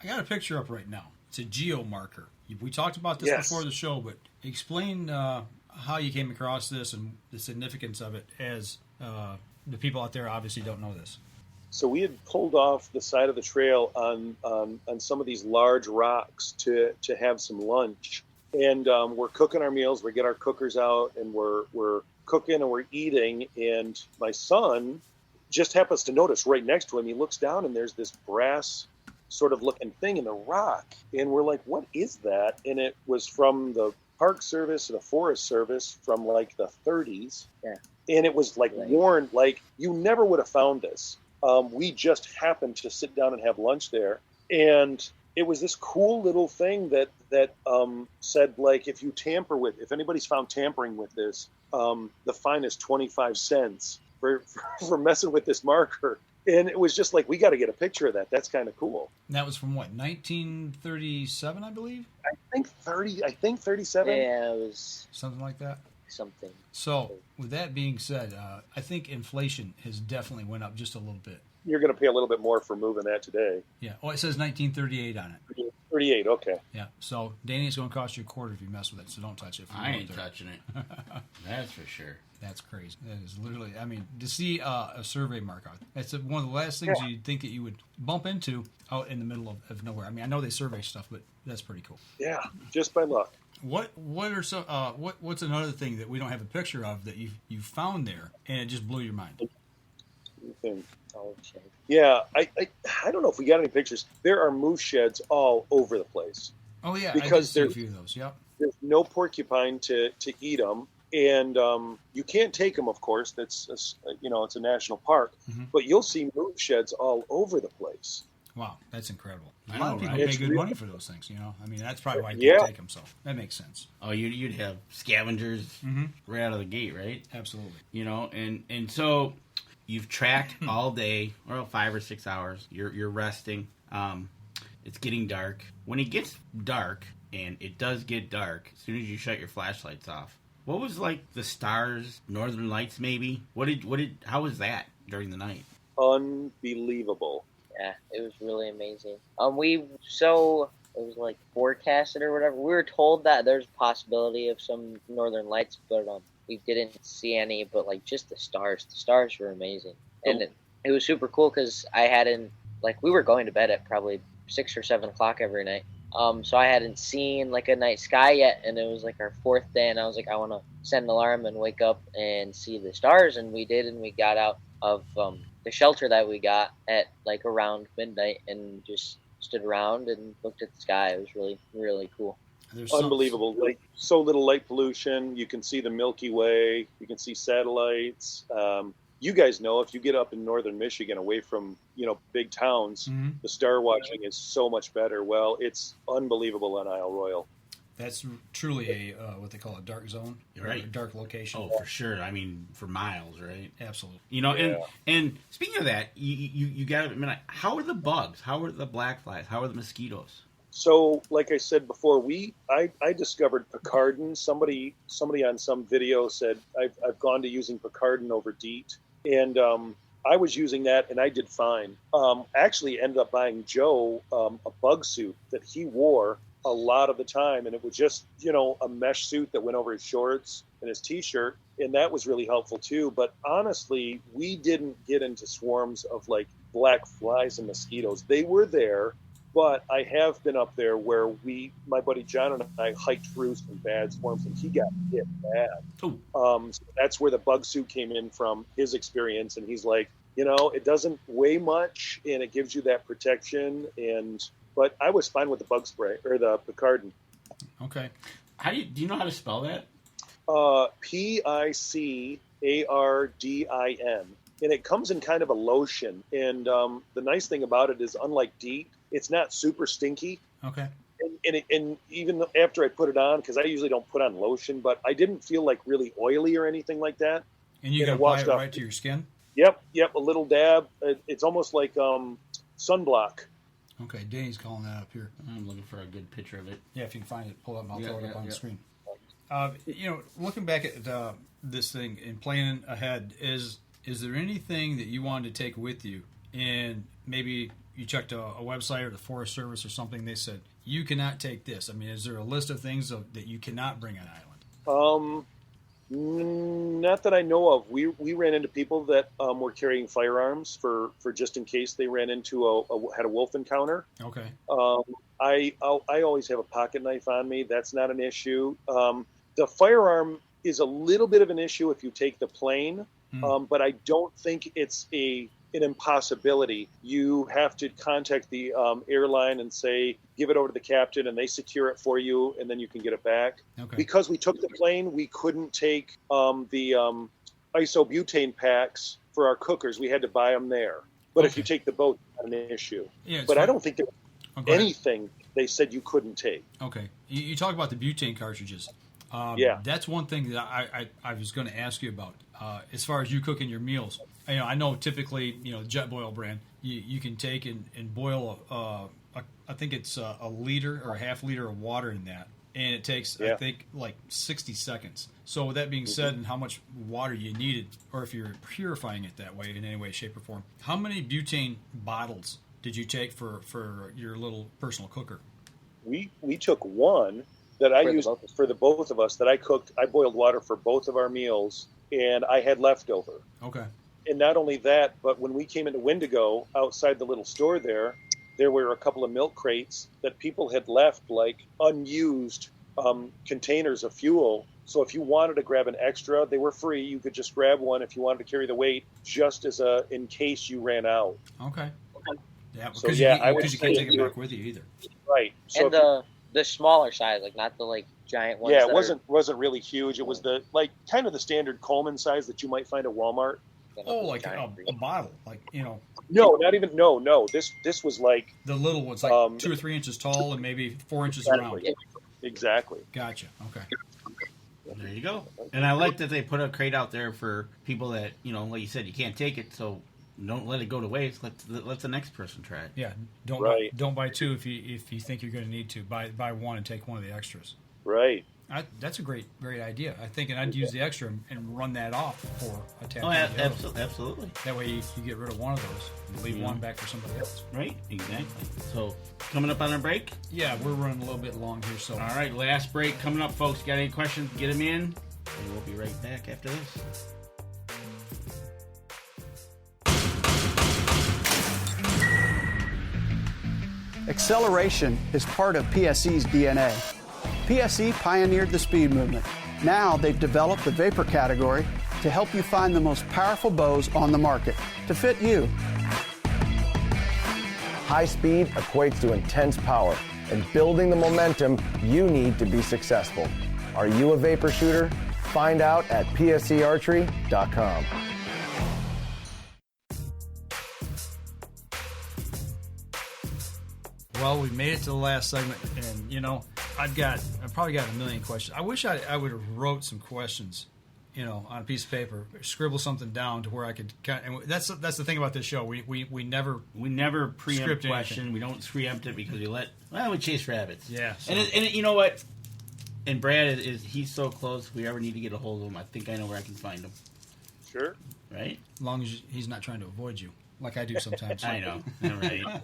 I got a picture up right now. It's a geo marker. We talked about this before the show, but explain how you came across this and the significance of it, as the people out there obviously don't know this.
So we had pulled off the side of the trail on some of these large rocks to have some lunch. And we're cooking our meals. We get our cookers out and we're cooking and we're eating. And my son just happens to notice right next to him. He looks down and there's this brass sort of looking thing in the rock. And we're like, what is that? And it was from the Park Service or the Forest Service from like the 30s.
Yeah.
And it was like worn, like you never would have found this. We just happened to sit down and have lunch there. And it was this cool little thing that said, like, if anybody's found tampering with this, the fine is 25 cents for messing with this marker. And it was just like, we got to get a picture of that. That's kind of cool.
And that was from what, 1937, I believe?
I think 37.
Yeah, it was
something like that.
Something.
So, with that being said, I think inflation has definitely went up just a little bit.
You're going to pay a little bit more for moving that today.
Yeah. Oh, it says 1938 on it.
38, okay.
Yeah. So, Danny, it's going to cost you $0.25 if you mess with it, so don't touch it.
I ain't touching it. That's for sure.
That's crazy. That is literally, I mean, to see a survey mark out, that's one of the last things you'd think that you would bump into out in the middle of nowhere. I mean, I know they survey stuff, but that's pretty cool.
Yeah, just by luck.
What are some what's another thing that we don't have a picture of that you found there and it just blew your mind?
Yeah, I don't know if we got any pictures. There are moose sheds all over the place.
Oh yeah,
because
I did see a few of those. Yep.
There's no porcupine to eat them, and you can't take them. Of course, that's it's a national park, but you'll see moose sheds all over the place.
Wow, that's incredible.
I
A lot
know,
of people
right?
pay
It's
good
really-
money for those things, I mean, that's probably why you
Yeah.
can't take them, so that makes sense.
Oh, you'd have scavengers right out of the gate, right?
Absolutely.
And so you've tracked all day, or 5 or 6 hours. You're resting. It's getting dark. When it gets dark, and it does get dark, as soon as you shut your flashlights off, what was like the stars, northern lights maybe? How was that during the night?
Unbelievable.
Yeah, it was really amazing. It was like forecasted or whatever. We were told that there's a possibility of some northern lights, but we didn't see any. But like just the stars were amazing, and it was super cool because we were going to bed at probably 6 or 7 o'clock every night. So I hadn't seen like a night sky yet, and it was like our 4th day, and I was like, I want to set an alarm and wake up and see the stars, and we did, and we got out of the shelter that we got at like around midnight and just stood around and looked at the sky. It was really, really cool.
Unbelievable. Like so little light pollution. You can see the Milky Way. You can see satellites. You guys know if you get up in northern Michigan away from, big towns, the star watching is so much better. Well, it's unbelievable on Isle Royale.
That's truly a what they call a dark zone,
Right.
A dark location.
Oh, for sure. I mean, for miles, right?
Absolutely.
And speaking of that, you got to admit, how are the bugs? How are the black flies? How are the mosquitoes?
So, like I said before, I discovered Picardin. Somebody on some video said I've gone to using Picardin over DEET, and I was using that and I did fine. Actually ended up buying Joe a bug suit that he wore a lot of the time, and it was just, a mesh suit that went over his shorts and his t-shirt, and that was really helpful too. But honestly, we didn't get into swarms of like black flies and mosquitoes. They were there, but I have been up there where my buddy John and I hiked through some bad swarms, and he got hit bad. So that's where the bug suit came in from his experience, and he's like, it doesn't weigh much, and it gives you that protection. But I was fine with the bug spray or the Picardin.
Okay.
Do you know how to spell that?
Picardin, and it comes in kind of a lotion. And the nice thing about it is, unlike DEET, it's not super stinky.
Okay.
And even after I put it on, because I usually don't put on lotion, but I didn't feel like really oily or anything like that.
And you can apply it right to your skin?
Yep, a little dab. It's almost like sunblock.
Okay, Danny's calling that up here.
I'm looking for a good picture of it.
Yeah, if you can find it, pull it up and I'll throw it up on the screen. Looking back at this thing and planning ahead, is there anything that you wanted to take with you? And maybe you checked a website or the Forest Service or something, they said, you cannot take this. I mean, is there a list of things that you cannot bring on island?
Not that I know of. We ran into people that were carrying firearms for just in case they ran into had a wolf encounter.
Okay.
I always have a pocket knife on me. That's not an issue. The firearm is a little bit of an issue if you take the plane, but I don't think it's an impossibility. You have to contact the airline and say, give it over to the captain, and they secure it for you, and then you can get it back.
Okay.
Because we took the plane, we couldn't take the isobutane packs for our cookers. We had to buy them there. But if you take the boat, it's not an issue.
Yeah,
but I don't think there's anything they said you couldn't take.
Okay. You talk about the butane cartridges. That's one thing that I was going to ask you about. As far as you cooking your meals, I know typically, Jet Boil brand, you can take and boil I think it's a liter or a half liter of water in that, and it takes I think like 60 seconds. So with that being said, and how much water you needed, or if you're purifying it that way in any way, shape, or form, how many butane bottles did you take for your little personal cooker?
We took one that I used for the both of us that I cooked. I boiled water for both of our meals, and I had leftover.
Okay.
And not only that, but when we came into Wendigo, outside the little store there were a couple of milk crates that people had left, like unused containers of fuel. So if you wanted to grab an extra, they were free. You could just grab one if you wanted to carry the weight, just as in case you ran out.
Okay. Yeah, because
so,
you can't take it back with you either.
Right. So
and the smaller size, like not the giant ones.
Yeah, it wasn't really huge. It was the kind of the standard Coleman size that you might find at Walmart.
Oh, like a bottle,
No, not even. No. This was like
the little ones, like 2 or 3 inches tall and maybe 4 inches around.
Exactly.
Gotcha. Okay.
There you go. And I like that they put a crate out there for people that like you said, you can't take it, so don't let it go to waste. Let the next person try it.
Yeah. Don't buy two if you think you're going to need to. Buy one and take one of the extras.
Right.
That's a great idea. I think, and I'd use the extra and run that off for a tap.
Oh, absolutely.
That way you get rid of one of those and leave one back for somebody else.
Right, exactly. So, coming up on our break?
Yeah, we're running a little bit long here. So,
all right, last break coming up, folks. Got any questions? Get them in, and we'll be right back after this.
Acceleration is part of PSE's DNA. PSE pioneered the speed movement. Now they've developed the vapor category to help you find the most powerful bows on the market to fit you.
High speed equates to intense power and building the momentum you need to be successful. Are you a vapor shooter? Find out at psearchery.com.
Well, we made it to the last segment, and I've probably got a million questions. I wish I would have wrote some questions, on a piece of paper, scribble something down to where I could. And that's the thing about this show. We never
preempt question. We don't preempt it because we chase rabbits.
Yeah. So.
And you know what? And Brad he's so close. If we ever need to get a hold of him, I think I know where I can find him.
Sure.
Right.
As long as he's not trying to avoid you. like I do sometimes.
I know. All right.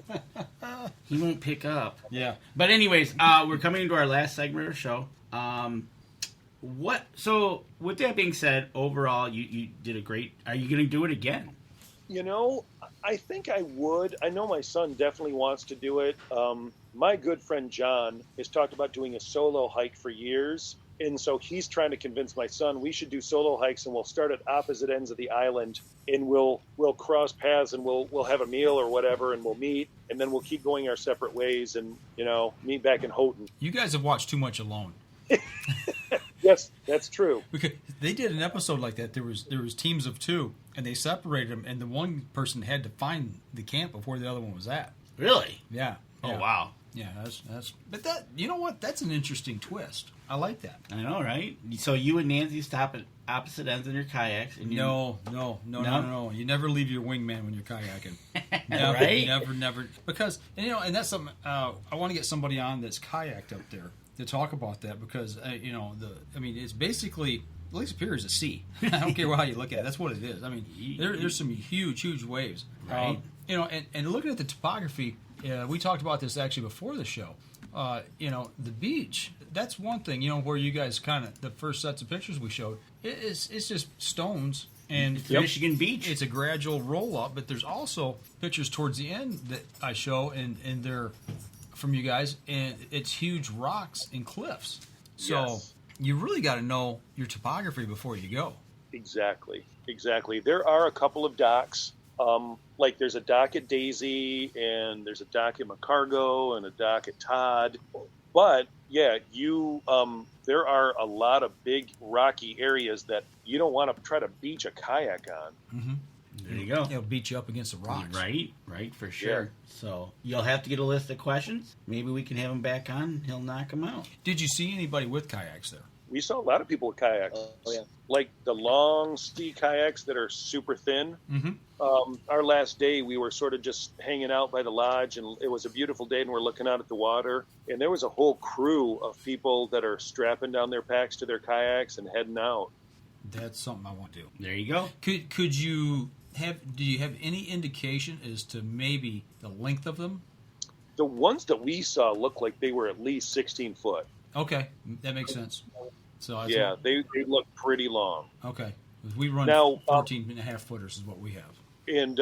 He won't pick up.
Yeah.
But anyways, we're coming into our last segment of the show. So with that being said, overall, you did a great. Are you going to do it again?
I think I would. I know my son definitely wants to do it. My good friend John has talked about doing a solo hike for years. And so he's trying to convince my son we should do solo hikes, and we'll start at opposite ends of the island, and we'll cross paths, and we'll have a meal or whatever, and we'll meet, and then we'll keep going our separate ways, and meet back in Houghton.
You guys have watched too much Alone.
Yes, that's true.
Because they did an episode like that. There was teams of 2, and they separated them, and the one person had to find the camp of where the other one was at.
Really?
Yeah.
Oh wow.
Yeah, that's. But that, you know what? That's an interesting twist. I like that.
I know, right? So you and Nancy stop at opposite ends in your kayaks, and
No. You never leave your wingman when you're kayaking. Never,
Right?
Never. Because and that's something I want to get somebody on that's kayaked up there to talk about that, because it's basically Lake Superior is a sea. I don't care how you look at it. That's what it is. I mean, there's some huge waves,
Right.
And looking at the topography, we talked about this actually before the show. The beach, that's one thing, where you guys the first sets of pictures we showed, it's just stones. And
it's Michigan Beach.
It's a gradual roll up, but there's also pictures towards the end that I show, and they're from you guys, and it's huge rocks and cliffs. So
Yes.
you really got to know your topography before you go.
Exactly. There are a couple of docks. Like there's a dock at Daisy, and there's a dock at McCargo, and a dock at Todd. But yeah, there are a lot of big rocky areas that you don't want to try to beach a kayak on.
Mm-hmm.
There you go.
It'll beat you up against the rocks.
Right, for sure.
Yeah.
So you'll have to get a list of questions. Maybe we can have him back on. He'll knock them out.
Did you see anybody with kayaks there?
We saw a lot of people with kayaks.
Oh, yeah.
Like the long sea kayaks that are super thin.
Mm-hmm.
Our last day, we were sort of just hanging out by the lodge, and it was a beautiful day, and we're looking out at the water. And there was a whole crew of people that are strapping down their packs to their kayaks and heading out.
That's something I want to do.
There you go.
Could you do you have any indication as to maybe the length of them?
The ones that we saw looked like they were at least 16 foot.
Okay, that makes sense. So
yeah, they look pretty long.
Okay, we run
now
14 and a half footers is what we have.
And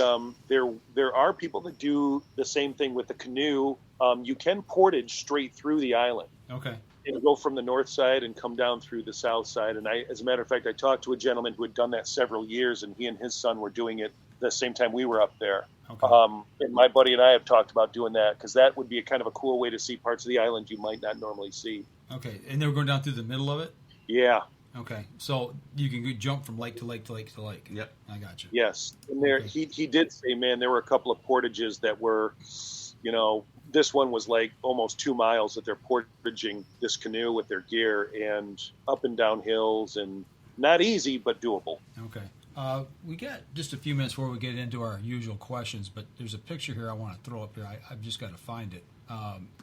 there are people that do the same thing with the canoe. You can portage straight through the island.
Okay.
And go from the north side and come down through the south side. And as a matter of fact, I talked to a gentleman who had done that several years, and he and his son were doing it the same time we were up there.
Okay.
And my buddy and I have talked about doing that, because that would be a kind of a cool way to see parts of the island you might not normally see.
Okay, and they were going down through the middle of it?
Yeah.
Okay, so you can jump from lake to lake to lake to lake.
Yep.
I got you.
Yes. And there,
Okay.
he did say, man, there were a couple of portages that were, this one was like almost 2 miles that they're portaging this canoe with their gear, and up and down hills, and not easy, but doable.
Okay. We got just a few minutes before we get into our usual questions, but there's a picture here I want to throw up here. I've just got to find it.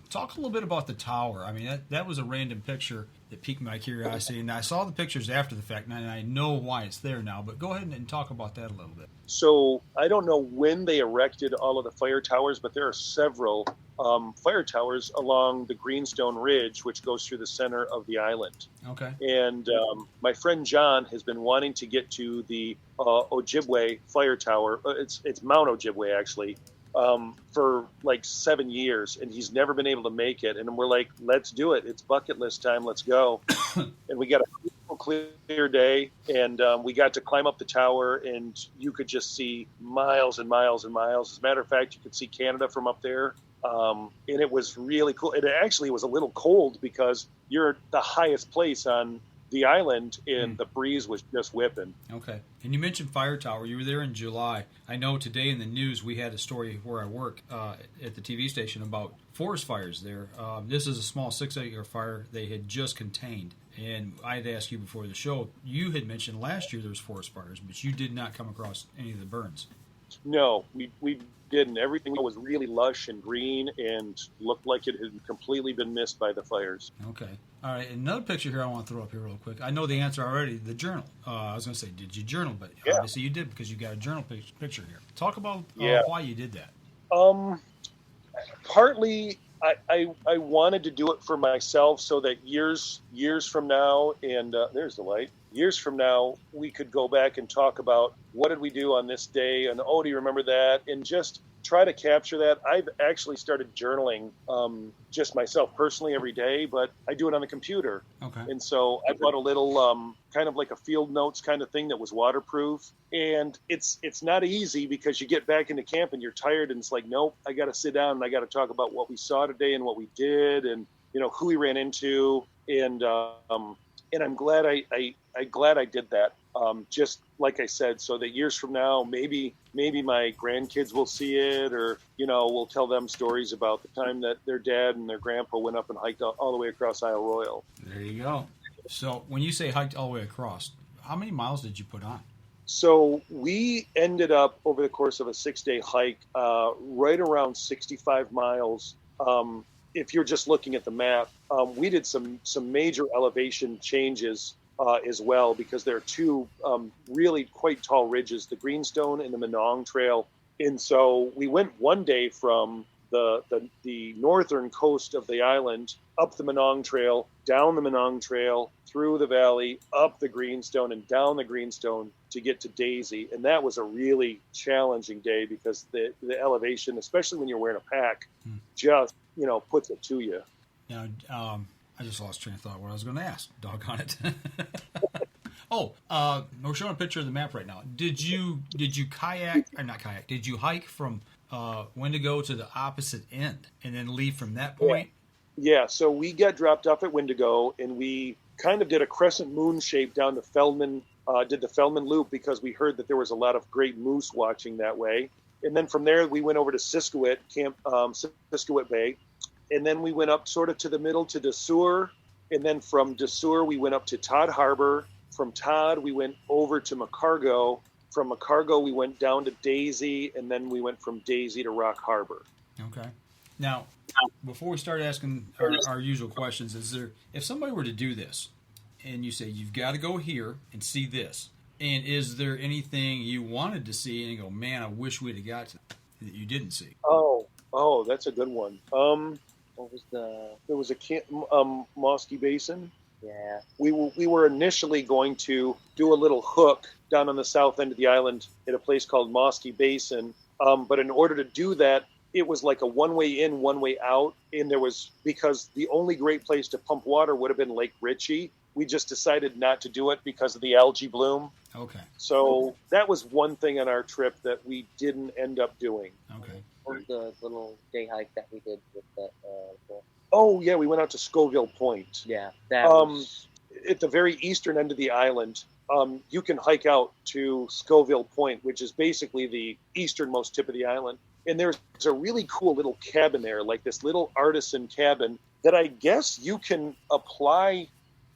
Talk a little bit about the tower. I mean, that was a random picture that piqued my curiosity, and I saw the pictures after the fact, and I know why it's there now, but go ahead and talk about that a little bit.
So I don't know when they erected all of the fire towers, but there are several fire towers along the Greenstone Ridge, which goes through the center of the island.
Okay.
And my friend John has been wanting to get to the Ojibwe fire tower. It's Mount Ojibwe, actually, for like 7 years, and he's never been able to make it. And we're like, let's do it. It's bucket list time. Let's go. And we got a beautiful, clear day, and we got to climb up the tower, and you could just see miles and miles and miles. As a matter of fact, you could see Canada from up there. And it was really cool. It actually was a little cold because you're the highest place on the island, and the breeze was just whipping.
Okay. And you mentioned Fire Tower. You were there in July. I know today in the news we had a story where I work at the TV station about forest fires there. This is a small 6-acre fire they had just contained. And I had asked you before the show, you had mentioned last year there was forest fires, but you did not come across any of the burns.
No, we didn't. Everything was really lush and green and looked like it had completely been missed by the fires.
Okay. All right. Another picture here I want to throw up here real quick. I know the answer already. The journal. I was going to say, did you journal? But obviously you did because you got a journal picture here. Talk about why you did that.
Partly, I wanted to do it for myself so that years from now, and there's the light. Years from now, we could go back and talk about what did we do on this day, and do you remember that? And just try to capture that. I've actually started journaling just myself personally every day, but I do it on the computer.
Okay.
And so I bought a little kind of like a field notes kind of thing that was waterproof. And it's not easy because you get back into camp and you're tired and it's like, nope, I got to sit down and I got to talk about what we saw today and what we did and, who we ran into. And I'm glad I did that. Just like I said, so that years from now, maybe my grandkids will see it, or we'll tell them stories about the time that their dad and their grandpa went up and hiked all the way across Isle Royale.
There you go. So when you say hiked all the way across, how many miles did you put on?
So we ended up over the course of a 6-day hike, right around 65 miles. If you're just looking at the map, we did some major elevation changes as well, because there are two really quite tall ridges, the Greenstone and the Menong Trail. And so we went one day from the northern coast of the island, up the Menong Trail, down the Menong Trail, through the valley, up the Greenstone, and down the Greenstone to get to Daisy. And that was a really challenging day because the elevation, especially when you're wearing a pack, just, puts it to you.
Now, I just lost train of thought what I was going to ask. Doggone it. We're showing a picture of the map right now. Did you kayak, or not kayak, did you hike from Wendigo to the opposite end and then leave from that point?
Yeah, so we got dropped off at Wendigo and we kind of did a crescent moon shape down to Feldman, did the Feldman Loop because we heard that there was a lot of great moose watching that way. And then from there, we went over to Siskiwit Bay. And then we went up sort of to the middle to Dessur. And then from Dessur, we went up to Todd Harbor. From Todd, we went over to Macargo. From Macargo, we went down to Daisy. And then we went from Daisy to Rock Harbor.
Okay. Now, before we start asking our usual questions, if somebody were to do this and you say, you've got to go here and see this, and is there anything you wanted to see and you go, man, I wish we'd have got to that you didn't see?
Oh, that's a good one. What was there was a Mosky Basin.
Yeah.
We were initially going to do a little hook down on the south end of the island at a place called Mosky Basin. But in order to do that, it was like a one-way in, one-way out. And because the only great place to pump water would have been Lake Ritchie. We just decided not to do it because of the algae bloom.
Okay.
So that was one thing on our trip that we didn't end up doing.
Okay.
Or the little day hike that we did with that.
Oh, yeah, we went out to Scoville Point.
Yeah. That was...
At the very eastern end of the island, you can hike out to Scoville Point, which is basically the easternmost tip of the island. And there's a really cool little cabin there, like this little artisan cabin that I guess you can apply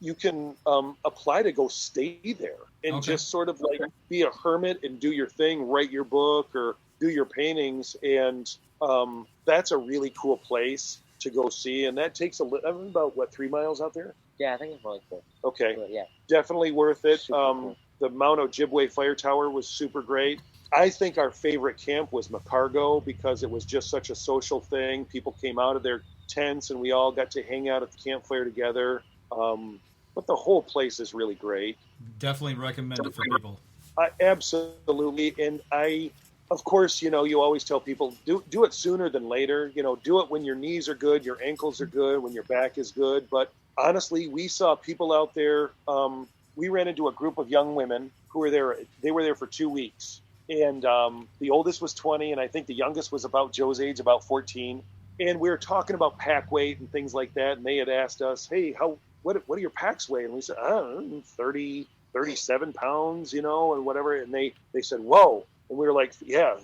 to go stay there and just sort of like be a hermit and do your thing, write your book or do your paintings. And that's a really cool place to go see. And that takes about 3 miles out there?
Yeah, I think it's really cool.
Okay.
But, yeah.
Definitely worth it.
Cool.
The Mount Ojibwe Fire Tower was super great. I think our favorite camp was Macargo because it was just such a social thing. People came out of their tents and we all got to hang out at the campfire together. But the whole place is really great.
Definitely recommend it for people.
Absolutely. And of course, you always tell people, do it sooner than later. Do it when your knees are good, your ankles are good, when your back is good. But honestly, we saw people out there. We ran into a group of young women who were there. They were there for 2 weeks. And the oldest was 20, and I think the youngest was about Joe's age, about 14. And we were talking about pack weight and things like that. And they had asked us, hey, what do your packs weigh? And we said, I don't know, 30, 37 pounds, and whatever. And they said, whoa. And we were like, yeah,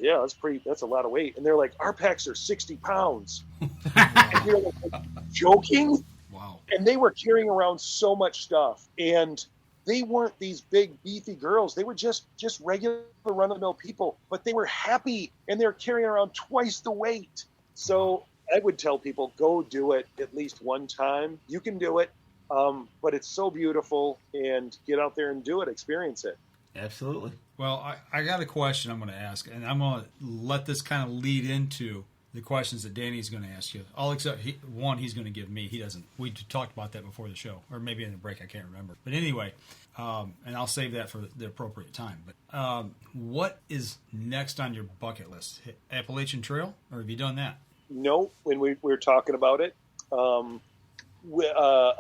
that's a lot of weight. And they're like, our packs are 60 pounds. And we were like, joking?
Wow.
And they were carrying around so much stuff. And they weren't these big beefy girls. They were just regular run-of-the-mill people, but they were happy and they're carrying around twice the weight. So I would tell people, go do it at least one time. You can do it, but it's so beautiful, and get out there and do it, experience it.
Absolutely.
Well, I got a question I'm going to ask, and I'm going to let this kind of lead into the questions that Danny's going to ask you. All except one he's going to give me. He doesn't. We talked about that before the show, or maybe in the break. I can't remember. But anyway, and I'll save that for the appropriate time. But what is next on your bucket list? Appalachian Trail, or have you done that?
No, when we were talking about it. I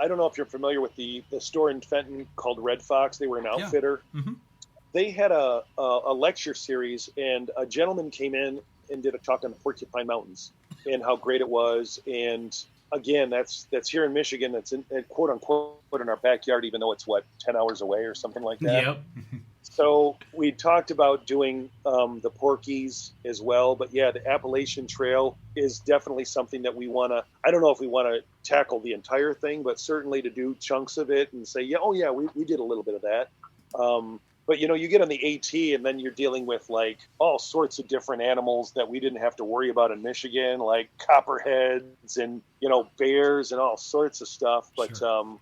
don't know if you're familiar with the store in Fenton called Red Fox. They were an outfitter.
Yeah. Mm-hmm.
They had a lecture series, and a gentleman came in and did a talk on the Porcupine Mountains and how great it was. And again, that's here in Michigan. That's in quote unquote in our backyard, even though it's 10 hours away or something like that.
Yep.
So we talked about doing the Porkies as well, but yeah, the Appalachian Trail is definitely something that we want to. I don't know if we want to tackle the entire thing, but certainly to do chunks of it and say, we did a little bit of that. But, you get on the AT and then you're dealing with, like, all sorts of different animals that we didn't have to worry about in Michigan, like copperheads and, bears and all sorts of stuff. But,
Sure.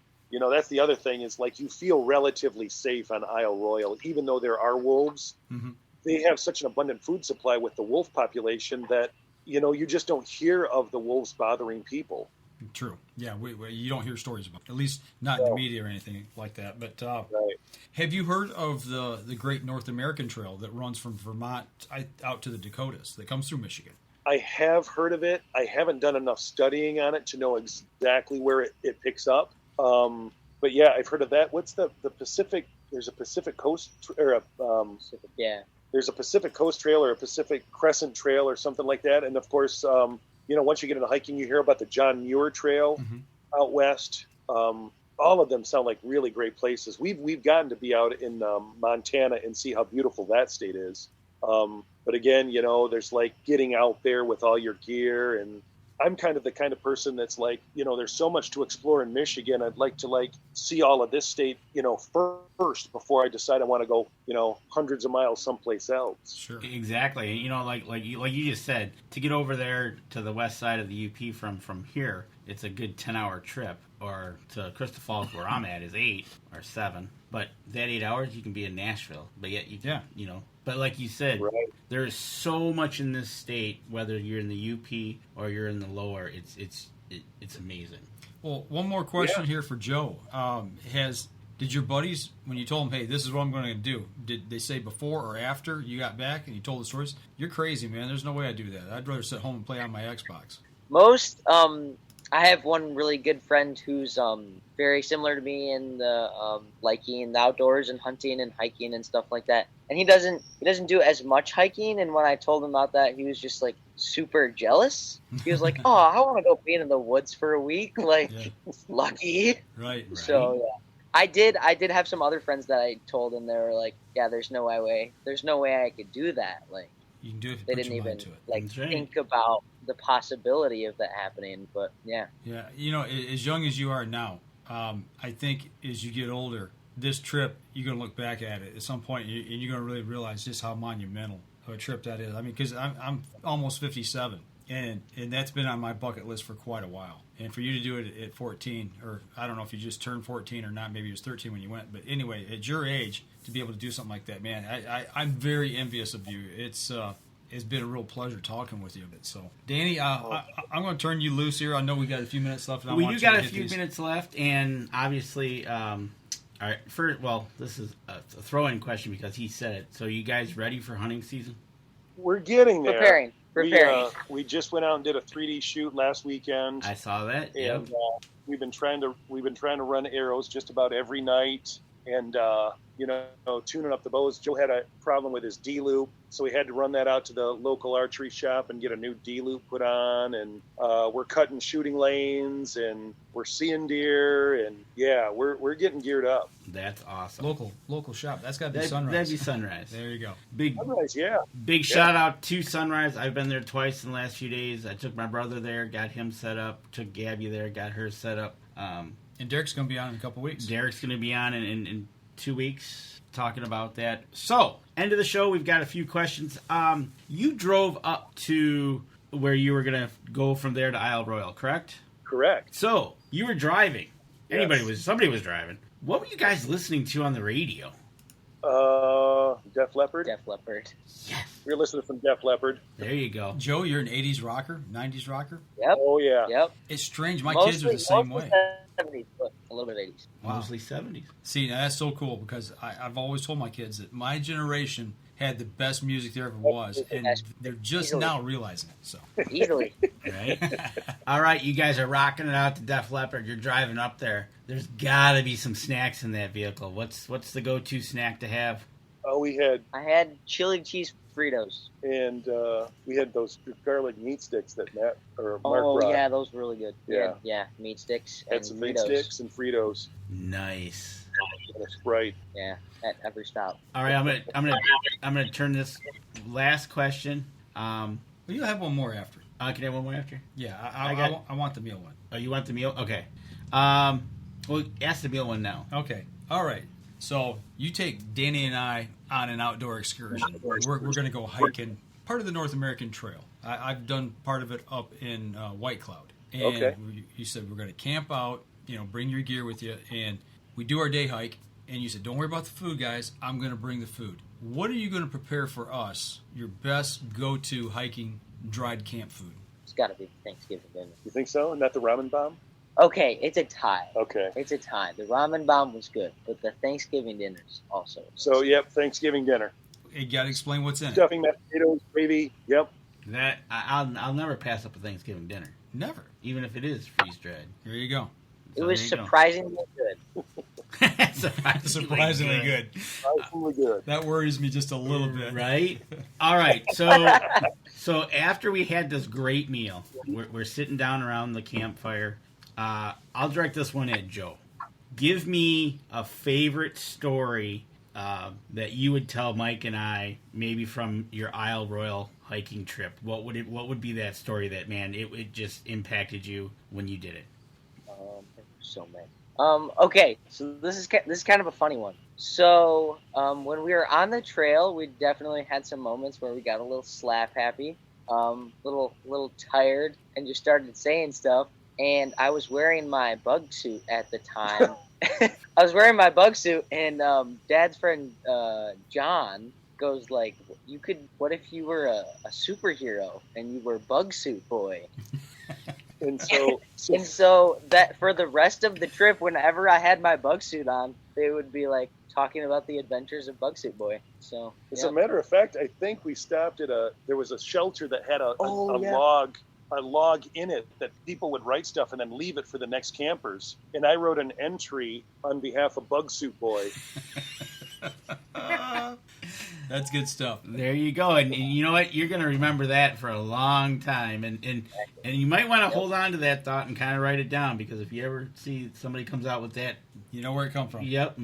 That's the other thing is, like, you feel relatively safe on Isle Royale, even though there are wolves.
Mm-hmm.
They have such an abundant food supply with the wolf population that, you just don't hear of the wolves bothering people.
True. Yeah, you don't hear stories about it, at least not in the media or anything like that. But
right.
Have you heard of the Great North American Trail that runs from Vermont out to the Dakotas that comes through Michigan?
I have heard of it. I haven't done enough studying on it to know exactly where it picks up. But yeah, I've heard of that. What's the Pacific? There's a Pacific Coast or there's a Pacific Coast Trail or a Pacific Crescent Trail or something like that. And of course, once you get into hiking, you hear about the John Muir Trail out west. All of them sound like really great places. We've gotten to be out in Montana and see how beautiful that state is. But again, there's like getting out there with all your gear, and I'm kind of the kind of person that's like, there's so much to explore in Michigan. I'd like to see all of this state, first before I decide I want to go, hundreds of miles someplace else.
Sure.
Exactly. Like you just said, to get over there to the west side of the UP from here, it's a good 10-hour trip. Or to Crystal Falls, where I'm at, is 8 or 7. But that 8 hours, you can be in Nashville. But yet, But like you said,
right.
There is so much in this state. Whether you're in the UP or you're in the lower, it's amazing.
Well, one more question here for Joe. Did your buddies, when you told them, hey, this is what I'm going to do, did they say before or after you got back and you told the stories? You're crazy, man. There's no way I'd do that. I'd rather sit home and play on my Xbox.
Most, I have one really good friend who's very similar to me in the liking the outdoors and hunting and hiking and stuff like that. And he doesn't do as much hiking. And when I told him about that, he was just like super jealous. He was like, "Oh, I want to go be in the woods for a week." Like, lucky.
Right.
So yeah, I did have some other friends that I told, and they were like, "Yeah, there's no way I could do that." Like,
you can do it. If you
they
put
didn't
your
even
mind to it.
think about the possibility of that happening. But yeah.
Yeah, as young as you are now, I think as you get older, this trip, you're going to look back at it at some point, and you're going to really realize just how monumental of a trip that is. I mean, because I'm almost 57, and that's been on my bucket list for quite a while. And for you to do it at 14, or I don't know if you just turned 14 or not, maybe it was 13 when you went, but anyway, at your age, to be able to do something like that, man, I'm very envious of you. It's been a real pleasure talking with you. So, Danny, I'm going to turn you loose here. I know we got a few minutes left. And
We do got a few minutes left, and obviously, all right. This is a throw-in question because he said it. So, you guys ready for hunting season?
We're getting there.
Preparing.
We just went out and did a 3D shoot last weekend.
I saw that.
And we've been trying to run arrows just about every night, and tuning up the bows. Joe had a problem with his D-loop, so we had to run that out to the local archery shop and get a new D-loop put on. And we're cutting shooting lanes, and we're seeing deer, and we're getting geared up.
That's awesome.
Local shop. That's got to be Sunrise.
That'd be Sunrise.
There you go.
Big
Sunrise,
Big shout out to Sunrise. I've been there twice in the last few days. I took my brother there, got him set up. Took Gabby there, got her set up.
And Derek's going to be on in a couple weeks.
Derek's going to be on, and 2 weeks talking about that. So, end of the show, we've got a few questions. You drove up to where you were going to go from there to Isle Royale, correct?
Correct.
So, you were driving.
Yes.
Somebody was driving. What were you guys listening to on the radio?
Def Leppard.
Def Leppard.
Yes.
We're listening from Def Leppard.
There you go.
Joe, you're an 80s rocker, 90s rocker?
Yep.
Oh, yeah.
Yep.
It's strange. My kids are the same way.
70s, but a little bit 80s.
Wow. Mostly 70s.
See, now that's so cool because I've always told my kids that my generation had the best music there ever was, and they're just now realizing it. So
easily,
right? All right, you guys are rocking it out to Def Leppard. You're driving up there. There's got to be some snacks in that vehicle. What's the go-to snack to have?
Oh,
I had chili cheese Fritos,
and we had those garlic meat sticks that Mark brought.
Oh yeah, those were really good.
Yeah,
yeah, meat sticks.
Had
and
some
Fritos.
meat sticks and Fritos.
Nice.
And a Sprite.
Yeah, at every stop.
All right, I'm gonna turn this last question.
Well, you'll have one more after.
Can I have one more after?
Yeah, I want the meal one.
Oh, you want the meal? Okay. Well, ask the meal one now.
Okay. All right. So you take Danny and I on an outdoor excursion. We're going to go hiking part of the North American Trail. I've done part of it up in White Cloud. And
okay.
You said we're going to camp out, bring your gear with you, and we do our day hike. And you said, don't worry about the food, guys. I'm going to bring the food. What are you going to prepare for us, your best go-to hiking dried camp food?
It's got to be Thanksgiving dinner.
You think so? Not the ramen bomb?
Okay, it's a tie.
Okay.
It's a tie. The ramen bomb was good, but the Thanksgiving dinner's also.
So, yep, Thanksgiving dinner.
You got to explain what's in
Stuffing, mashed potatoes, gravy. Yep.
That I'll never pass up a Thanksgiving dinner.
Never.
Even if it is freeze-dried.
There you go.
It was surprisingly good.
Surprisingly good.
Surprisingly good.
That worries me just a little bit.
Right? All right. So after we had this great meal, we're sitting down around the campfire. I'll direct this one at Joe. Give me a favorite story that you would tell Mike and I, maybe from your Isle Royale hiking trip. What would be that story that, man, it just impacted you when you did it?
So many. Okay, so this is kind of a funny one. So when we were on the trail, we definitely had some moments where we got a little slap happy, little tired, and just started saying stuff. And I was wearing my bug suit at the time. I was wearing my bug suit, and Dad's friend John goes like, what if you were a superhero and you were Bug Suit Boy?
And
so that for the rest of the trip, whenever I had my bug suit on, they would be like talking about the adventures of Bug Suit Boy. So
as a matter of fact, I think we stopped at there was a shelter that had a log in it that people would write stuff and then leave it for the next campers. And I wrote an entry on behalf of Bug Suit Boy.
That's good stuff.
There you go. And you know what? You're going to remember that for a long time. And you might want to hold on to that thought and kind of write it down, because if you ever see somebody comes out with that,
you know where it comes from.
Yep.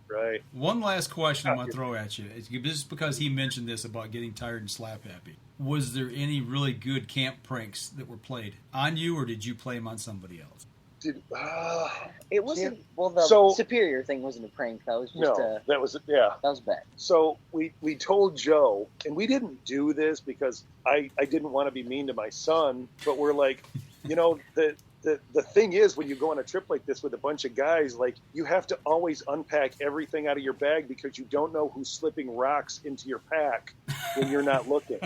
Right.
One last question I want to throw at you. It's just because he mentioned this about getting tired and slap happy. Was there any really good camp pranks that were played on you, or did you play them on somebody else?
It wasn't. Well, the superior thing wasn't a prank. That was just
that was
that was bad.
So we told Joe, and we didn't do this because I didn't want to be mean to my son, but we're like, the thing is, when you go on a trip like this with a bunch of guys, like, you have to always unpack everything out of your bag because you don't know who's slipping rocks into your pack when you're not looking.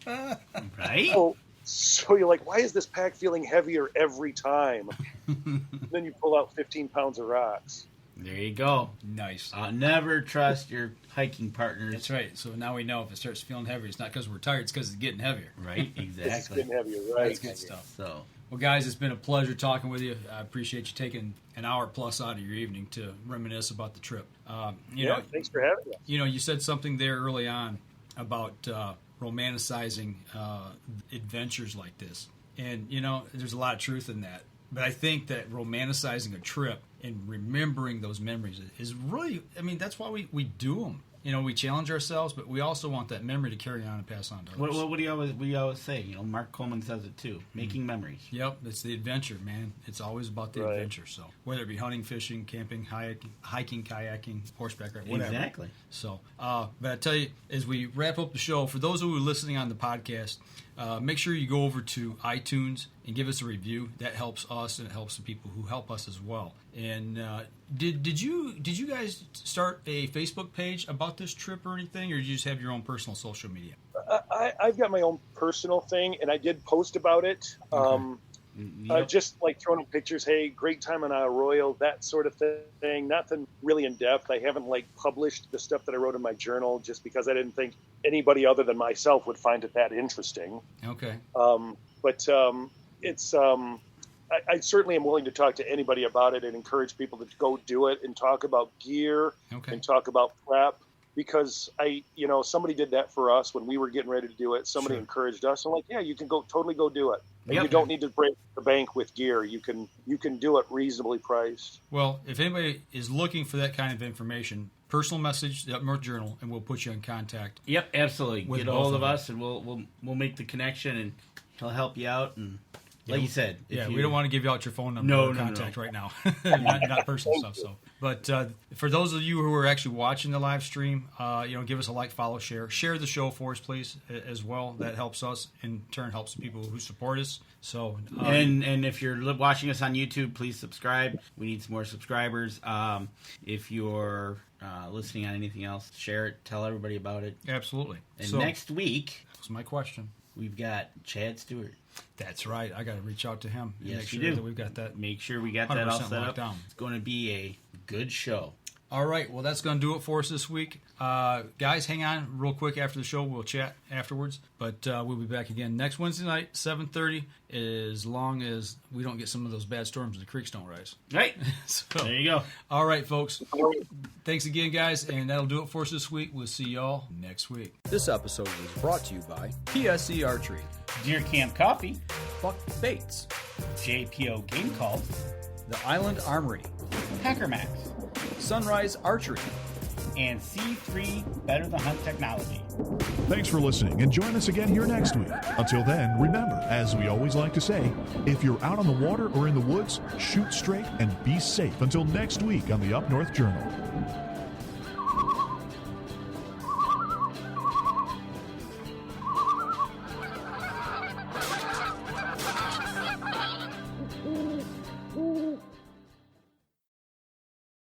Right?
So you're like, why is this pack feeling heavier every time? Then you pull out 15 pounds of rocks.
There you go.
Nice.
Never trust your hiking partners.
That's right. So now we know if it starts feeling heavy, it's not because we're tired, it's because it's getting heavier.
Right, exactly.
It's getting heavier, right.
That's good stuff.
So,
well, guys, it's been a pleasure talking with you. I appreciate you taking an hour plus out of your evening to reminisce about the trip.
Thanks for having us.
You said something there early on about romanticizing adventures like this. And, there's a lot of truth in that. But I think that romanticizing a trip and remembering those memories is really, that's why we do them. we challenge ourselves, but we also want that memory to carry on and pass on to others.
What do we always say? Mark Coleman says it too. Making memories.
Yep, it's the adventure, man. It's always about the adventure. So whether it be hunting, fishing, camping, hiking, kayaking, horseback riding, whatever.
Exactly.
So, but I tell you, as we wrap up the show, for those who are listening on the podcast, make sure you go over to iTunes and give us a review. That helps us, and it helps the people who help us as well. And did you guys start a Facebook page about this trip or anything, or did you just have your own personal social media?
I've got my own personal thing, and I did post about it.
Okay.
Just like throwing up pictures. Hey, great time on Isle Royale, that sort of thing. Nothing really in depth. I haven't published the stuff that I wrote in my journal just because I didn't think anybody other than myself would find it that interesting.
Okay.
It's I certainly am willing to talk to anybody about it and encourage people to go do it and talk about gear and talk about prep, because somebody did that for us when we were getting ready to do it. Somebody encouraged us. I'm like, yeah, you can totally go do it. And you don't need to break the bank with gear. You can do it reasonably priced.
Well, if anybody is looking for that kind of information, personal message, the Up North Journal, and we'll put you in contact.
Yep, absolutely. Get a hold of us, and we'll make the connection, and he'll help you out. And like you said,
we don't want to give you out your phone number or contact right now, not personal stuff. So, but for those of you who are actually watching the live stream, give us a like, follow, share the show for us, please, as well. That helps us, in turn helps the people who support us. So,
and if you're watching us on YouTube, please subscribe. We need some more subscribers. If you're listening on anything else, share it. Tell everybody about it.
Absolutely.
And next week,
that was my question.
We've got Chad Stewart.
That's right. I got to reach out to him.
Yes,
you
do.
That we've got that.
Make sure we got that all set up. Down. It's going to be a good show.
All right. Well, that's going to do it for us this week. Guys, hang on real quick after the show. We'll chat afterwards. But we'll be back again next Wednesday night, 7:30, as long as we don't get some of those bad storms and the creeks don't rise.
Right.
So,
there you go.
All right, folks. Thanks again, guys. And that'll do it for us this week. We'll see y'all next week.
This episode was brought to you by PSC Archery,
Deer Camp Coffee,
Buck Baits,
JPO Game Calls,
The Island Armory,
Packer Max,
Sunrise Archery,
and C3 Better the Hunt Technology.
Thanks for listening, and join us again here next week. Until then, remember, as we always like to say, if you're out on the water or in the woods, shoot straight and be safe until next week on the Up North Journal.